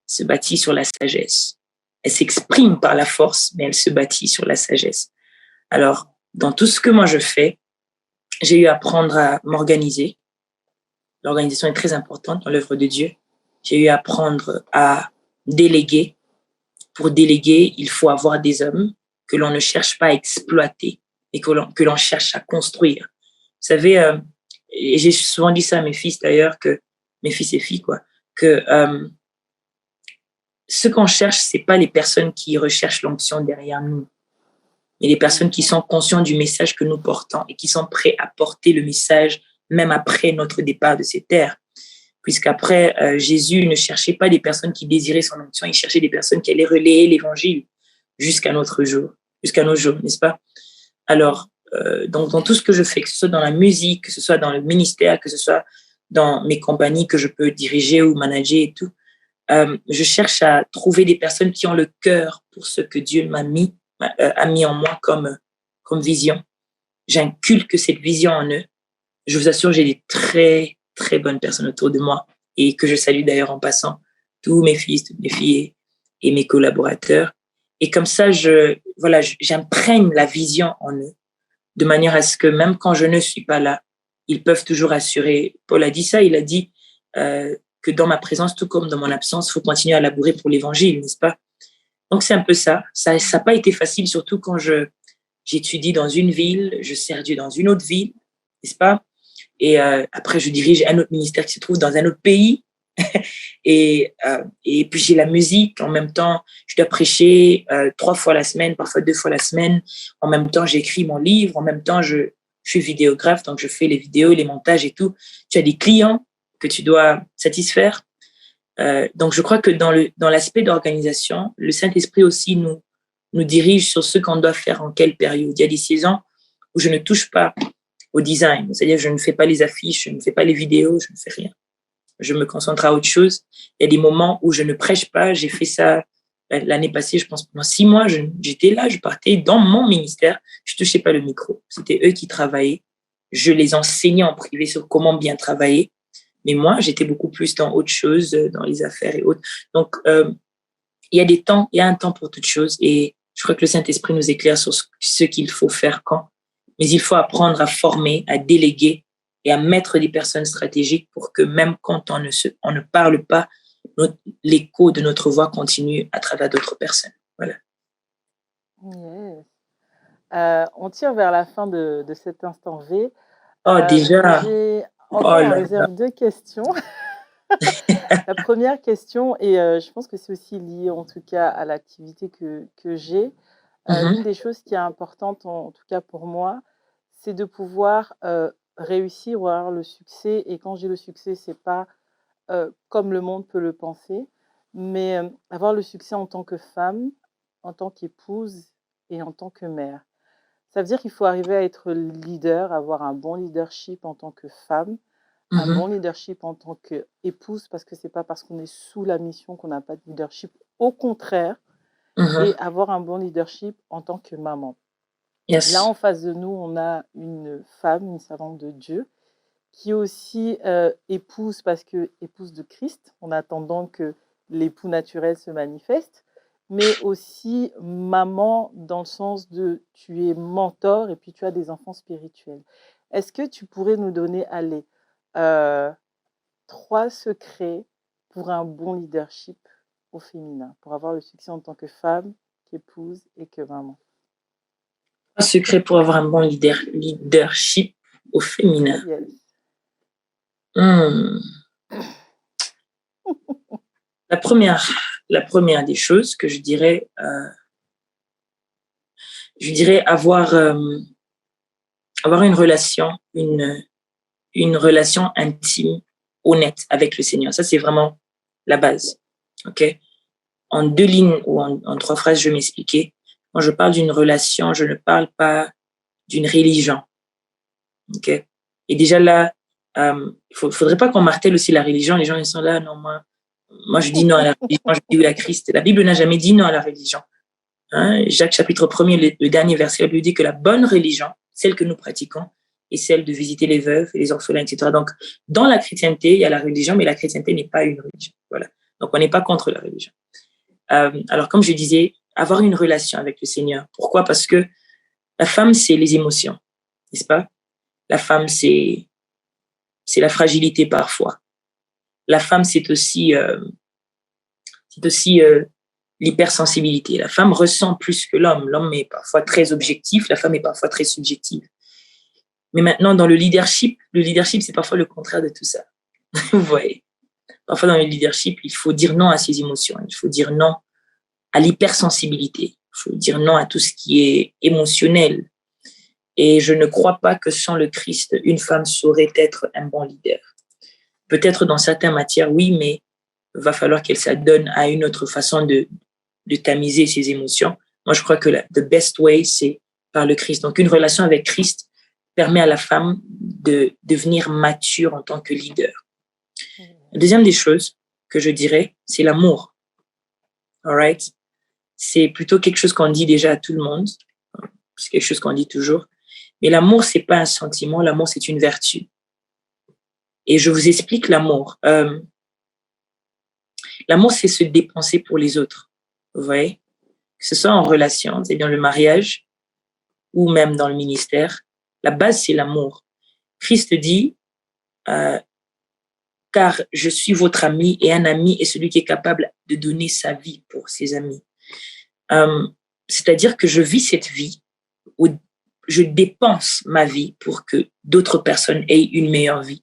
se bâtit sur la sagesse. Elle s'exprime par la force, mais elle se bâtit sur la sagesse. Alors, dans tout ce que moi je fais, j'ai eu à apprendre à m'organiser. L'organisation est très importante dans l'œuvre de Dieu. J'ai eu à apprendre à déléguer. Pour déléguer, il faut avoir des hommes que l'on ne cherche pas à exploiter et que l'on cherche à construire. Vous savez, et j'ai souvent dit ça à mes fils d'ailleurs, mes fils et filles, que ce qu'on cherche, c'est pas les personnes qui recherchent l'onction derrière nous, mais les personnes qui sont conscientes du message que nous portons et qui sont prêts à porter le message même après notre départ de ces terres. Puisqu'après, Jésus ne cherchait pas des personnes qui désiraient son onction, il cherchait des personnes qui allaient relayer l'évangile jusqu'à nos jours, n'est-ce pas? Alors, donc, dans tout ce que je fais, que ce soit dans la musique, que ce soit dans le ministère, que ce soit dans mes compagnies que je peux diriger ou manager et tout, je cherche à trouver des personnes qui ont le cœur pour ce que Dieu a mis en moi comme vision. J'inculque cette vision en eux. Je vous assure, j'ai des très, très bonnes personnes autour de moi et que je salue d'ailleurs en passant, tous mes fils, toutes mes filles et mes collaborateurs. Et comme ça, j'imprègne la vision en eux, de manière à ce que même quand je ne suis pas là, ils peuvent toujours assurer. Paul a dit ça, il a dit que dans ma présence, tout comme dans mon absence, il faut continuer à labourer pour l'évangile, n'est-ce pas? Donc c'est un peu ça. Ça n'a pas été facile, surtout quand j'étudie dans une ville, je sers Dieu dans une autre ville, n'est-ce pas? Et après, je dirige un autre ministère qui se trouve dans un autre pays. et puis j'ai la musique en même temps, je dois prêcher 3 fois la semaine, parfois 2 fois la semaine. En même temps, j'écris mon livre. En même temps, je suis vidéographe, donc je fais les vidéos, les montages et tout. Tu as des clients que tu dois satisfaire. Donc, je crois que dans l'aspect d'organisation, le Saint-Esprit aussi nous dirige sur ce qu'on doit faire en quelle période. Il y a des saisons où je ne touche pas au design, c'est-à-dire je ne fais pas les affiches, je ne fais pas les vidéos, je ne fais rien. Je me concentre à autre chose. Il y a des moments où je ne prêche pas. J'ai fait ça l'année passée, je pense, pendant 6 mois. J'étais là, je partais dans mon ministère. Je ne touchais pas le micro. C'était eux qui travaillaient. Je les enseignais en privé sur comment bien travailler. Mais moi, j'étais beaucoup plus dans autre chose, dans les affaires et autres. Donc, il y a un temps pour toute chose. Et je crois que le Saint-Esprit nous éclaire sur ce qu'il faut faire quand. Mais il faut apprendre à former, à déléguer et à mettre des personnes stratégiques pour que même quand on ne parle pas, l'écho de notre voix continue à travers d'autres personnes. Voilà. Yes. On tire vers la fin de cet instant V. Déjà. J'ai encore en réserve 2 questions. La première question, et je pense que c'est aussi lié en tout cas à l'activité que j'ai. L'une des choses qui est importante, en tout cas pour moi, c'est de pouvoir réussir ou avoir le succès. Et quand j'ai le succès, c'est pas comme le monde peut le penser, mais avoir le succès en tant que femme, en tant qu'épouse et en tant que mère. Ça veut dire qu'il faut arriver à être leader, avoir un bon leadership en tant que femme, un bon leadership en tant qu'épouse, parce que c'est pas parce qu'on est sous la mission qu'on n'a pas de leadership. Au contraire, et avoir un bon leadership en tant que maman. Yes. Là, en face de nous, on a une femme, une servante de Dieu, qui est aussi épouse, parce que épouse de Christ, en attendant que l'époux naturel se manifeste, mais aussi maman dans le sens de tu es mentor et puis tu as des enfants spirituels. Est-ce que tu pourrais nous donner, 3 secrets pour un bon leadership au féminin, pour avoir le succès en tant que femme, qu'épouse et que maman? 3 secrets pour avoir un bon leadership au féminin. Yes. La première des choses que je dirais avoir une relation intime, honnête avec le Seigneur. Ça, c'est vraiment la base. OK? En 2 lignes ou en 3 phrases, je vais m'expliquer. Quand je parle d'une relation, je ne parle pas d'une religion. OK? Et déjà là, faudrait pas qu'on martèle aussi la religion. Les gens, ils sont là, non, moi je dis non à la religion, je dis oui à Christ. La Bible n'a jamais dit non à la religion. Hein? Jacques chapitre 1er, le dernier verset, la Bible dit que la bonne religion, celle que nous pratiquons, est celle de visiter les veuves et les orphelins, etc. Donc, dans la chrétienté, il y a la religion, mais la chrétienté n'est pas une religion. Voilà. Donc, on n'est pas contre la religion. Alors, comme je disais, avoir une relation avec le Seigneur. Pourquoi? Parce que la femme, c'est les émotions, n'est-ce pas? La femme, c'est la fragilité parfois. La femme, c'est aussi l'hypersensibilité. La femme ressent plus que l'homme. L'homme est parfois très objectif, la femme est parfois très subjective. Mais maintenant, dans le leadership, c'est parfois le contraire de tout ça. Vous voyez? Parfois, dans le leadership, il faut dire non à ses émotions. Il faut dire non à l'hypersensibilité. Il faut dire non à tout ce qui est émotionnel. Et je ne crois pas que sans le Christ, une femme saurait être un bon leader. Peut-être dans certaines matières, oui, mais il va falloir qu'elle s'adonne à une autre façon de tamiser ses émotions. Moi, je crois que the best way, c'est par le Christ. Donc, une relation avec Christ permet à la femme de devenir mature en tant que leader. La deuxième des choses que je dirais, c'est l'amour. All right? C'est plutôt quelque chose qu'on dit déjà à tout le monde. C'est quelque chose qu'on dit toujours. Mais l'amour, c'est pas un sentiment. L'amour, c'est une vertu. Et je vous explique l'amour. L'amour, c'est se dépenser pour les autres. Vous voyez? Que ce soit en relation, c'est dans le mariage ou même dans le ministère. La base, c'est l'amour. Christ dit, car je suis votre ami et un ami est celui qui est capable de donner sa vie pour ses amis. C'est-à-dire que je vis cette vie où je dépense ma vie pour que d'autres personnes aient une meilleure vie,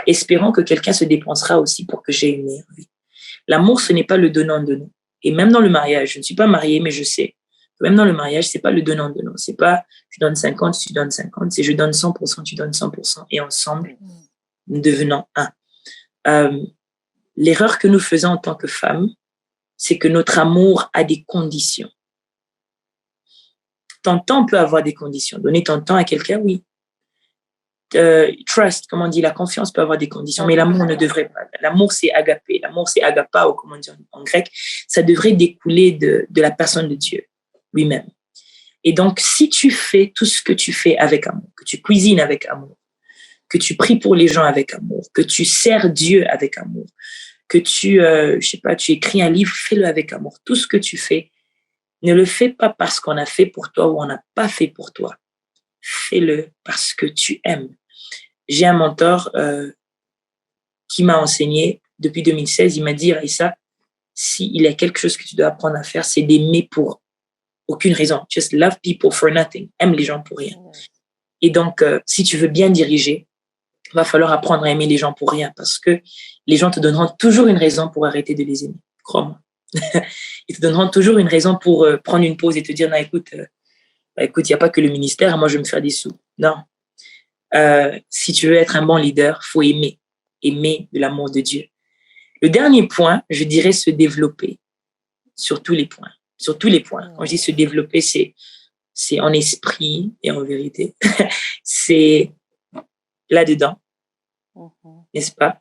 espérant que quelqu'un se dépensera aussi pour que j'aie une meilleure vie. L'amour, ce n'est pas le donnant-donnant. Et même dans le mariage, je ne suis pas mariée, mais je sais. Même dans le mariage, c'est pas le donnant-donnant. C'est pas je donne 50, tu donnes 50. C'est je donne 100%, tu donnes 100%. Et ensemble, nous devenons un. L'erreur que nous faisons en tant que femmes, c'est que notre amour a des conditions. Ton temps peut avoir des conditions. Donner ton temps à quelqu'un, oui. Trust, comme on dit, la confiance peut avoir des conditions, mais l'amour ne devrait pas. L'amour, c'est agapé. L'amour, c'est agapao, comme on dit en grec. Ça devrait découler de la personne de Dieu lui-même. Et donc, si tu fais tout ce que tu fais avec amour, que tu cuisines avec amour, que tu pries pour les gens avec amour, que tu sers Dieu avec amour, que tu, tu écris un livre, fais-le avec amour. Tout ce que tu fais, ne le fais pas parce qu'on a fait pour toi ou on n'a pas fait pour toi. Fais-le parce que tu aimes. J'ai un mentor qui m'a enseigné depuis 2016. Il m'a dit, Raïssa, s'il y a quelque chose que tu dois apprendre à faire, c'est d'aimer pour aucune raison. Just love people for nothing. Aime les gens pour rien. Et donc, si tu veux bien diriger, il va falloir apprendre à aimer les gens pour rien parce que les gens te donneront toujours une raison pour arrêter de les aimer. Crois-moi. Ils te donneront toujours une raison pour prendre une pause et te dire, non, écoute, il n'y a pas que le ministère, moi, je vais me faire des sous. Non. Si tu veux être un bon leader, il faut aimer de l'amour de Dieu. Le dernier point, je dirais se développer sur tous les points. Sur tous les points. Quand je dis se développer, c'est en esprit et en vérité. C'est là-dedans, n'est-ce pas?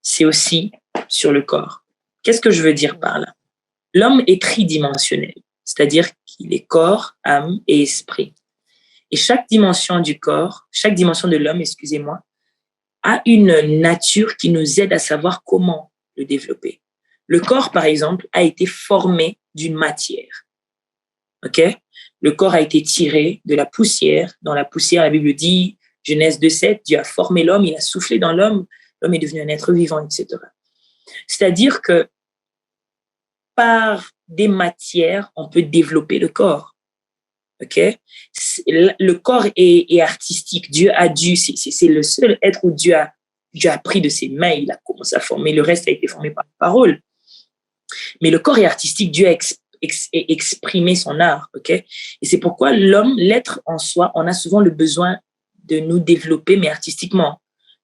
C'est aussi sur le corps. Qu'est-ce que je veux dire par là? L'homme est tridimensionnel, c'est-à-dire qu'il est corps, âme et esprit. Et chaque dimension du corps, chaque dimension de l'homme, excusez-moi, a une nature qui nous aide à savoir comment le développer. Le corps, par exemple, a été formé d'une matière. OK? Le corps a été tiré de la poussière. Dans la poussière, la Bible dit, Genèse 2:7, Dieu a formé l'homme, il a soufflé dans l'homme, l'homme est devenu un être vivant, etc. C'est-à-dire que par des matières, on peut développer le corps. OK? Le corps est artistique. Dieu a dû, c'est le seul être où Dieu a pris de ses mains, il a commencé à former, le reste a été formé par la parole. Mais le corps est artistique, Dieu a exprimé son art. OK? Et c'est pourquoi l'homme, l'être en soi, on a souvent le besoin de nous développer, mais artistiquement.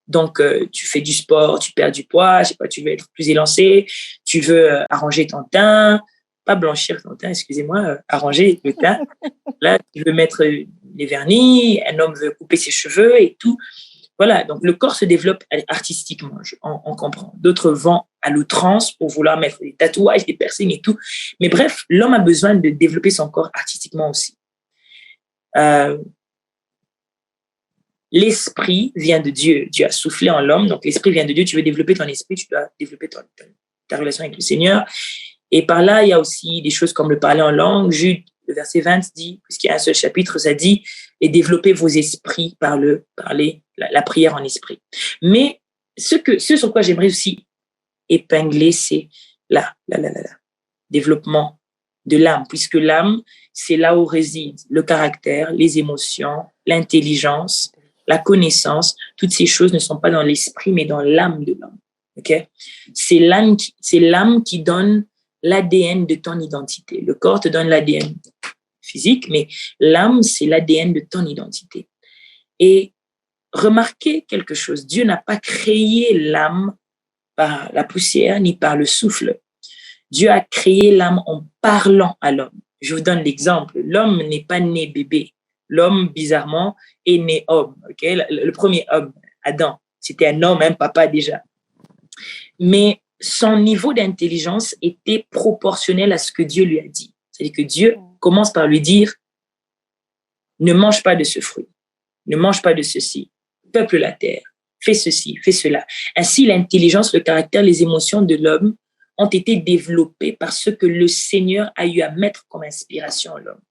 Donc, tu fais du sport, tu perds du poids, je sais pas, tu veux être plus élancé, tu veux arranger ton teint, pas blanchir ton teint, excusez-moi, arranger le teint. Là, tu veux mettre les vernis, un homme veut couper ses cheveux et tout. Voilà, donc le corps se développe artistiquement, on comprend. D'autres vont à l'outrance pour vouloir mettre des tatouages, des piercings et tout. Mais bref, l'homme a besoin de développer son corps artistiquement aussi. L'esprit vient de Dieu. Dieu a soufflé en l'homme, donc l'esprit vient de Dieu. Tu veux développer ton esprit, tu dois développer ta relation avec le Seigneur. Et par là, il y a aussi des choses comme le parler en langue. Jude, le verset 20 dit, puisqu'il y a un seul chapitre, ça dit, et développez vos esprits par la prière en esprit. Mais ce sur quoi j'aimerais aussi épingler, c'est développement de l'âme, puisque l'âme, c'est là où réside le caractère, les émotions, l'intelligence, la connaissance. Toutes ces choses ne sont pas dans l'esprit, mais dans l'âme de l'homme. Okay? C'est l'âme qui donne l'ADN de ton identité. Le corps te donne l'ADN. physique, mais l'âme, c'est l'ADN de ton identité. Et remarquez quelque chose, Dieu n'a pas créé l'âme par la poussière ni par le souffle. Dieu a créé l'âme en parlant à l'homme. Je vous donne l'exemple. L'homme n'est pas né bébé. L'homme, bizarrement, est né homme. Okay? Le premier homme, Adam, c'était un homme, un papa déjà. Mais son niveau d'intelligence était proportionnel à ce que Dieu lui a dit. C'est-à-dire que Dieu commence par lui dire, ne mange pas de ce fruit, ne mange pas de ceci, peuple la terre, fais ceci, fais cela. Ainsi, l'intelligence, le caractère, les émotions de l'homme ont été développées par ce que le Seigneur a eu à mettre comme inspiration à l'homme.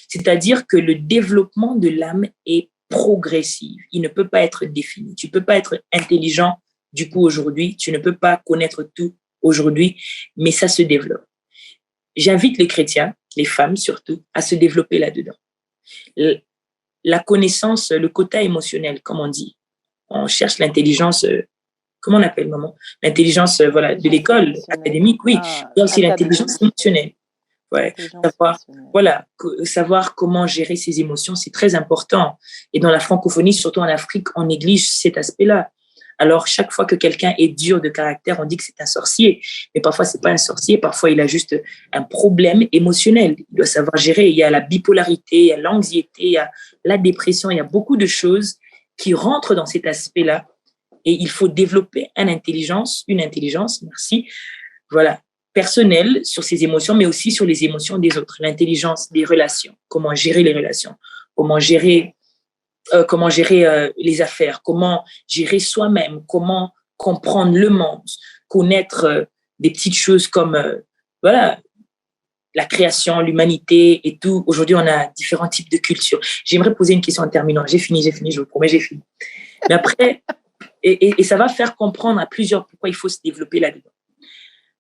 C'est-à-dire que le développement de l'âme est progressif. Il ne peut pas être défini. Tu ne peux pas être intelligent du coup aujourd'hui. Tu ne peux pas connaître tout aujourd'hui, mais ça se développe. J'invite les chrétiens, les femmes surtout, à se développer là-dedans. La connaissance, le quota émotionnel, comme on dit. On cherche l'intelligence, comment on appelle, maman? L'intelligence voilà, de l'école académique, oui. Il y a aussi l'intelligence émotionnelle. Ouais. Savoir comment gérer ses émotions, c'est très important. Et dans la francophonie, surtout en Afrique, on néglige cet aspect-là. Alors, chaque fois que quelqu'un est dur de caractère, on dit que c'est un sorcier. Mais parfois, c'est pas un sorcier. Parfois, il a juste un problème émotionnel. Il doit savoir gérer. Il y a la bipolarité, il y a l'anxiété, il y a la dépression. Il y a beaucoup de choses qui rentrent dans cet aspect-là. Et il faut développer une intelligence, merci, voilà, personnelle sur ses émotions, mais aussi sur les émotions des autres. L'intelligence des relations. Comment gérer les relations. Comment gérer les affaires, comment gérer soi-même, comment comprendre le monde, connaître des petites choses comme voilà, la création, l'humanité et tout. Aujourd'hui, on a différents types de cultures. J'aimerais poser une question en terminant. J'ai fini, je vous promets, j'ai fini. Mais après, et ça va faire comprendre à plusieurs pourquoi il faut se développer là-dedans.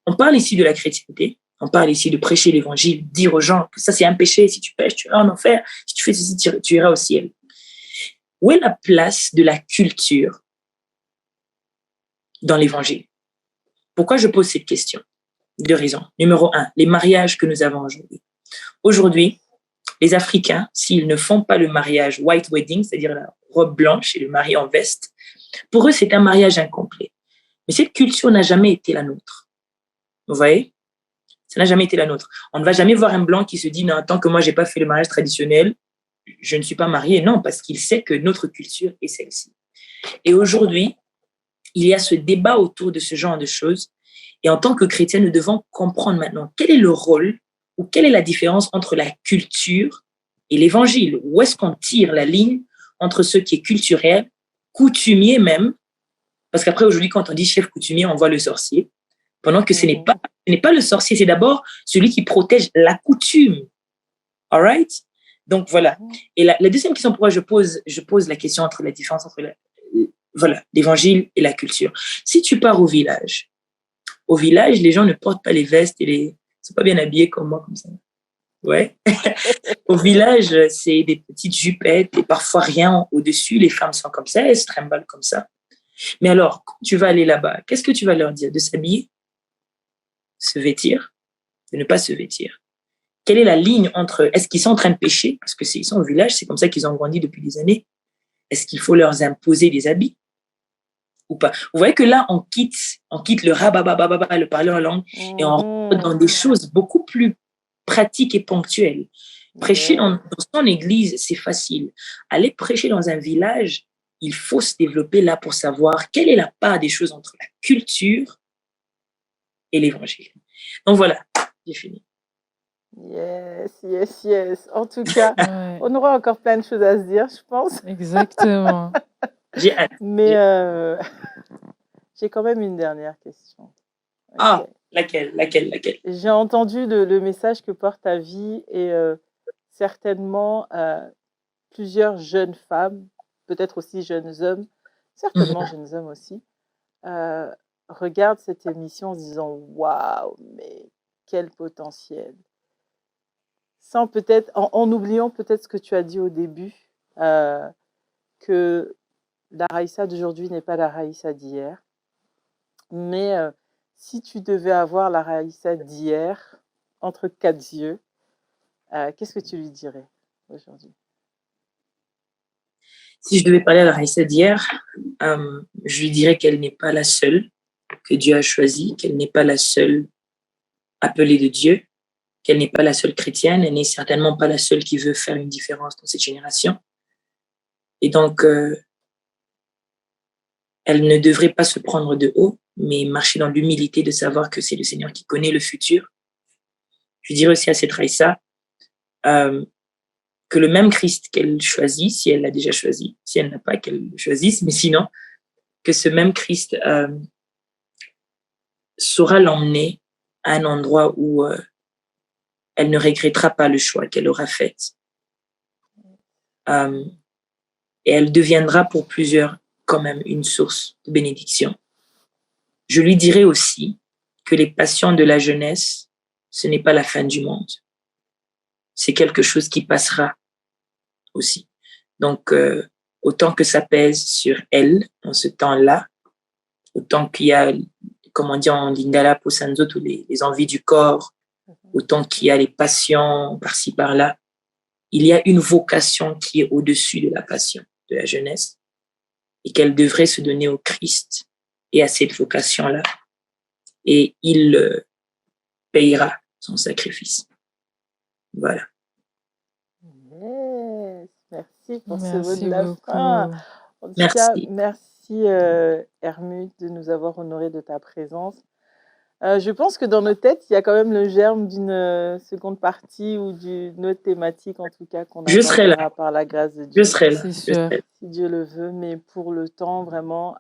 On parle ici de la chrétienté, on parle ici de prêcher l'évangile, dire aux gens que ça c'est un péché, si tu pêches, tu iras en enfer, si tu fais ceci, tu iras au ciel. Où est la place de la culture dans l'évangile? Pourquoi je pose cette question? Deux raisons. Numéro 1, les mariages que nous avons aujourd'hui. Aujourd'hui, les Africains, s'ils ne font pas le mariage white wedding, c'est-à-dire la robe blanche et le mari en veste, pour eux, c'est un mariage incomplet. Mais cette culture n'a jamais été la nôtre. Vous voyez? Ça n'a jamais été la nôtre. On ne va jamais voir un blanc qui se dit, non, tant que moi, je n'ai pas fait le mariage traditionnel, je ne suis pas marié. Non, parce qu'il sait que notre culture est celle-ci. Et aujourd'hui, il y a ce débat autour de ce genre de choses. Et en tant que chrétiens, nous devons comprendre maintenant quel est le rôle ou quelle est la différence entre la culture et l'évangile. Où est-ce qu'on tire la ligne entre ce qui est culturel, coutumier même, parce qu'après, aujourd'hui, quand on dit chef coutumier, on voit le sorcier, pendant que ce n'est pas le sorcier, c'est d'abord celui qui protège la coutume. All right? Donc, voilà. Et la deuxième question, pourquoi je pose la question entre la différence entre l'évangile et la culture. Si tu pars au village, les gens ne portent pas les vestes et ils ne sont pas bien habillés comme moi, comme ça. Ouais. Au village, c'est des petites jupettes et parfois rien au-dessus. Les femmes sont comme ça, elles se trimballent comme ça. Mais alors, quand tu vas aller là-bas, qu'est-ce que tu vas leur dire? De s'habiller? Se vêtir? De ne pas se vêtir? Quelle est la ligne entre, est-ce qu'ils sont en train de pécher? Parce que s'ils sont au village, c'est comme ça qu'ils ont grandi depuis des années. Est-ce qu'il faut leur imposer des habits? Ou pas? Vous voyez que là, on quitte le rababababa, le parler en langue, et on rentre dans des choses beaucoup plus pratiques et ponctuelles. Prêcher dans son église, c'est facile. Aller prêcher dans un village, il faut se développer là pour savoir quelle est la part des choses entre la culture et l'évangile. Donc voilà, j'ai fini. Yes. En tout cas, on aura encore plein de choses à se dire, je pense. Exactement. J'ai hâte. Mais j'ai quand même une dernière question. Okay. Ah, laquelle? J'ai entendu le message que porte ta vie et certainement plusieurs jeunes femmes, peut-être aussi jeunes hommes, certainement jeunes hommes aussi, regardent cette émission en se disant « Waouh, mais quel potentiel !» Sans peut-être, en oubliant peut-être ce que tu as dit au début, que la Raïssa d'aujourd'hui n'est pas la Raïssa d'hier. Mais si tu devais avoir la Raïssa d'hier entre quatre yeux, qu'est-ce que tu lui dirais aujourd'hui? Si je devais parler à la Raïssa d'hier, je lui dirais qu'elle n'est pas la seule que Dieu a choisie, qu'elle n'est pas la seule appelée de Dieu, qu'elle n'est pas la seule chrétienne, elle n'est certainement pas la seule qui veut faire une différence dans cette génération. Et donc, elle ne devrait pas se prendre de haut, mais marcher dans l'humilité de savoir que c'est le Seigneur qui connaît le futur. Je dirais aussi à cette Raïssa que le même Christ qu'elle choisit, si elle l'a déjà choisi, si elle n'a pas, qu'elle le choisisse, mais sinon, que ce même Christ saura l'emmener à un endroit où elle ne regrettera pas le choix qu'elle aura fait. Et elle deviendra pour plusieurs quand même une source de bénédiction. Je lui dirai aussi que les passions de la jeunesse, ce n'est pas la fin du monde. C'est quelque chose qui passera aussi. Donc, autant que ça pèse sur elle en ce temps-là, autant qu'il y a, comme on dit en lingala, posanzo, tous les envies du corps, autant qu'il y a les passions par-ci, par-là, il y a une vocation qui est au-dessus de la passion de la jeunesse et qu'elle devrait se donner au Christ et à cette vocation-là. Et il payera son sacrifice. Voilà. Yes. Merci pour ce Merci mot de la beaucoup. fin. En tout Merci. cas, merci Hermut de nous avoir honorés de ta présence. Je pense que dans nos têtes, il y a quand même le germe d'une seconde partie ou d'une autre thématique, en tout cas, qu'on Je serai là. abordera par la grâce de Je Dieu, serai là. C'est Je sûr. serai là. si Dieu le veut. Mais pour le temps, vraiment,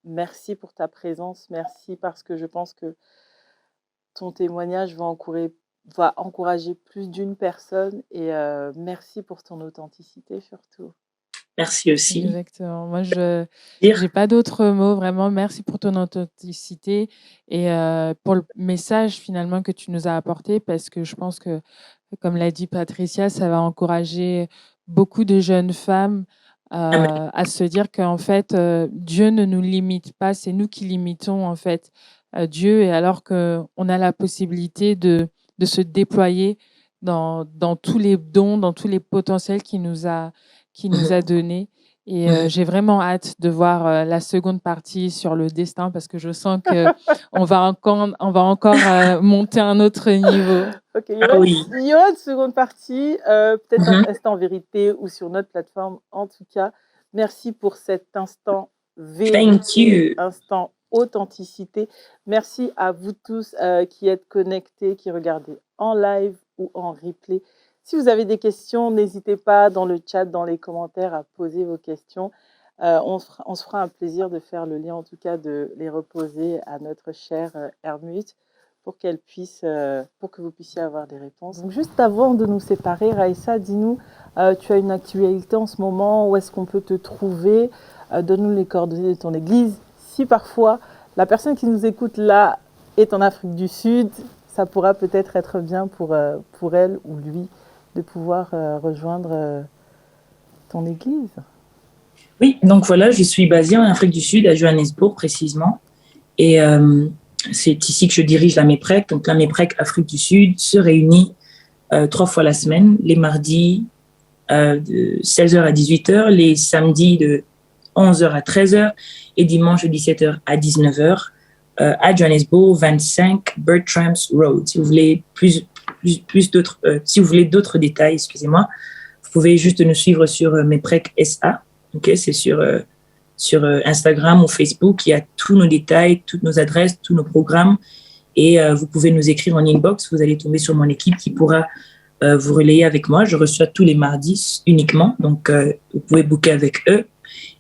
merci pour ta présence. Merci parce que je pense que ton témoignage va encourager plus d'une personne. Et merci pour ton authenticité surtout. Merci aussi. Exactement. Moi, je Dire. n'ai pas d'autres mots. Vraiment, merci pour ton authenticité et pour le message finalement que tu nous as apporté, parce que je pense que, comme l'a dit Patricia, ça va encourager beaucoup de jeunes femmes Amen. à se dire qu'en fait, Dieu ne nous limite pas, c'est nous qui limitons en fait Dieu, et alors qu'on a la possibilité de se déployer dans tous les dons, dans tous les potentiels qu'il nous a donné. Et j'ai vraiment hâte de voir la seconde partie sur le destin, parce que je sens qu'on va encore monter à un autre niveau. Ok, il Oui. y aura une seconde partie, peut-être en Instant Vérité ou sur notre plateforme. En tout cas, merci pour cet instant Thank you. vérité, instant authenticité. Merci à vous tous qui êtes connectés, qui regardez en live ou en replay. Si vous avez des questions, n'hésitez pas dans le chat, dans les commentaires, à poser vos questions. On se fera un plaisir de faire le lien, en tout cas de les reposer à notre chère Hermut pour que vous puissiez avoir des réponses. Donc, juste avant de nous séparer, Raïssa, dis-nous, tu as une actualité en ce moment, où est-ce qu'on peut te trouver? Donne-nous les coordonnées de ton église. Si parfois la personne qui nous écoute là est en Afrique du Sud, ça pourra peut-être être bien pour elle ou lui de pouvoir rejoindre ton église. Oui, donc voilà, je suis basée en Afrique du Sud, à Johannesburg précisément. Et c'est ici que je dirige la MEPREC. Donc la MEPREC Afrique du Sud se réunit 3 fois la semaine, les mardis de 16h à 18h, les samedis de 11h à 13h et dimanche de 17h à 19h à Johannesburg, 25 Bertram's Road. Si vous voulez si vous voulez d'autres détails, excusez-moi, vous pouvez juste nous suivre sur MEPREC SA. Okay, c'est sur Instagram ou Facebook. Il y a tous nos détails, toutes nos adresses, tous nos programmes. Et vous pouvez nous écrire en inbox. Vous allez tomber sur mon équipe qui pourra vous relayer avec moi. Je reçois tous les mardis uniquement. Donc, vous pouvez booker avec eux.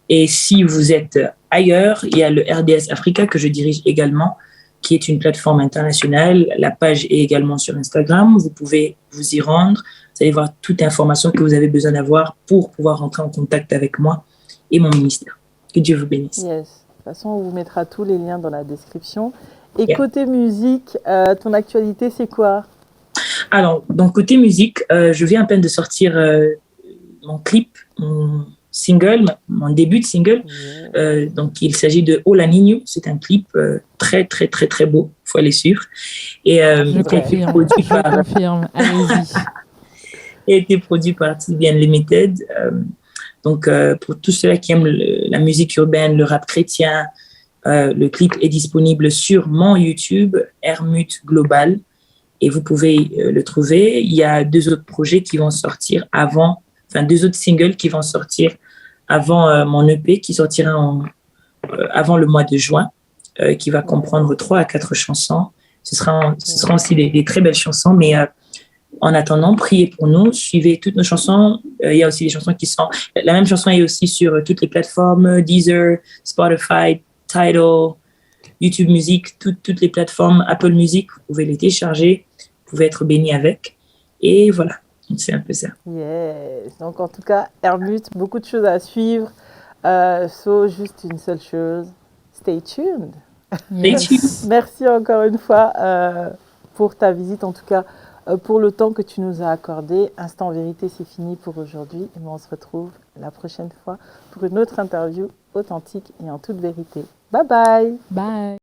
Et si vous êtes ailleurs, il y a le RDS Africa que je dirige également, qui est une plateforme internationale. La page est également sur Instagram. Vous pouvez vous y rendre. Vous allez voir toute information que vous avez besoin d'avoir pour pouvoir rentrer en contact avec moi et mon ministère. Que Dieu vous bénisse. Yes. De toute façon, on vous mettra tous les liens dans la description. Et côté musique, ton actualité, c'est quoi? Alors, donc côté musique, je viens à peine de sortir mon clip, mon single, mon début de single. Donc, il s'agit de Hola Niño. C'est un clip très, très, très, très beau. Il faut aller suivre. Et Je confirme. Allez-y. a été produit par TB Unlimited. Donc, pour tous ceux qui aiment la musique urbaine, le rap chrétien, le clip est disponible sur mon YouTube, Hermut Global, et vous pouvez le trouver. Il y a 2 autres projets qui vont sortir avant, enfin 2 autres singles qui vont sortir avant mon EP qui sortira avant le mois de juin, qui va comprendre 3 à 4 chansons. Ce sera aussi des très belles chansons, mais en attendant, priez pour nous, suivez toutes nos chansons. Il y a aussi des chansons qui sont... La même chanson est aussi sur toutes les plateformes, Deezer, Spotify, Tidal, YouTube Music, toutes les plateformes, Apple Music, vous pouvez les télécharger, vous pouvez être bénis avec. Et voilà, c'est un peu ça. Yes. Donc en tout cas, Hermut, beaucoup de choses à suivre. Juste une seule chose, stay tuned. Merci encore une fois pour ta visite, en tout cas pour le temps que tu nous as accordé. Instant Vérité, c'est fini pour aujourd'hui. Et on se retrouve la prochaine fois pour une autre interview authentique et en toute vérité. Bye bye. Bye.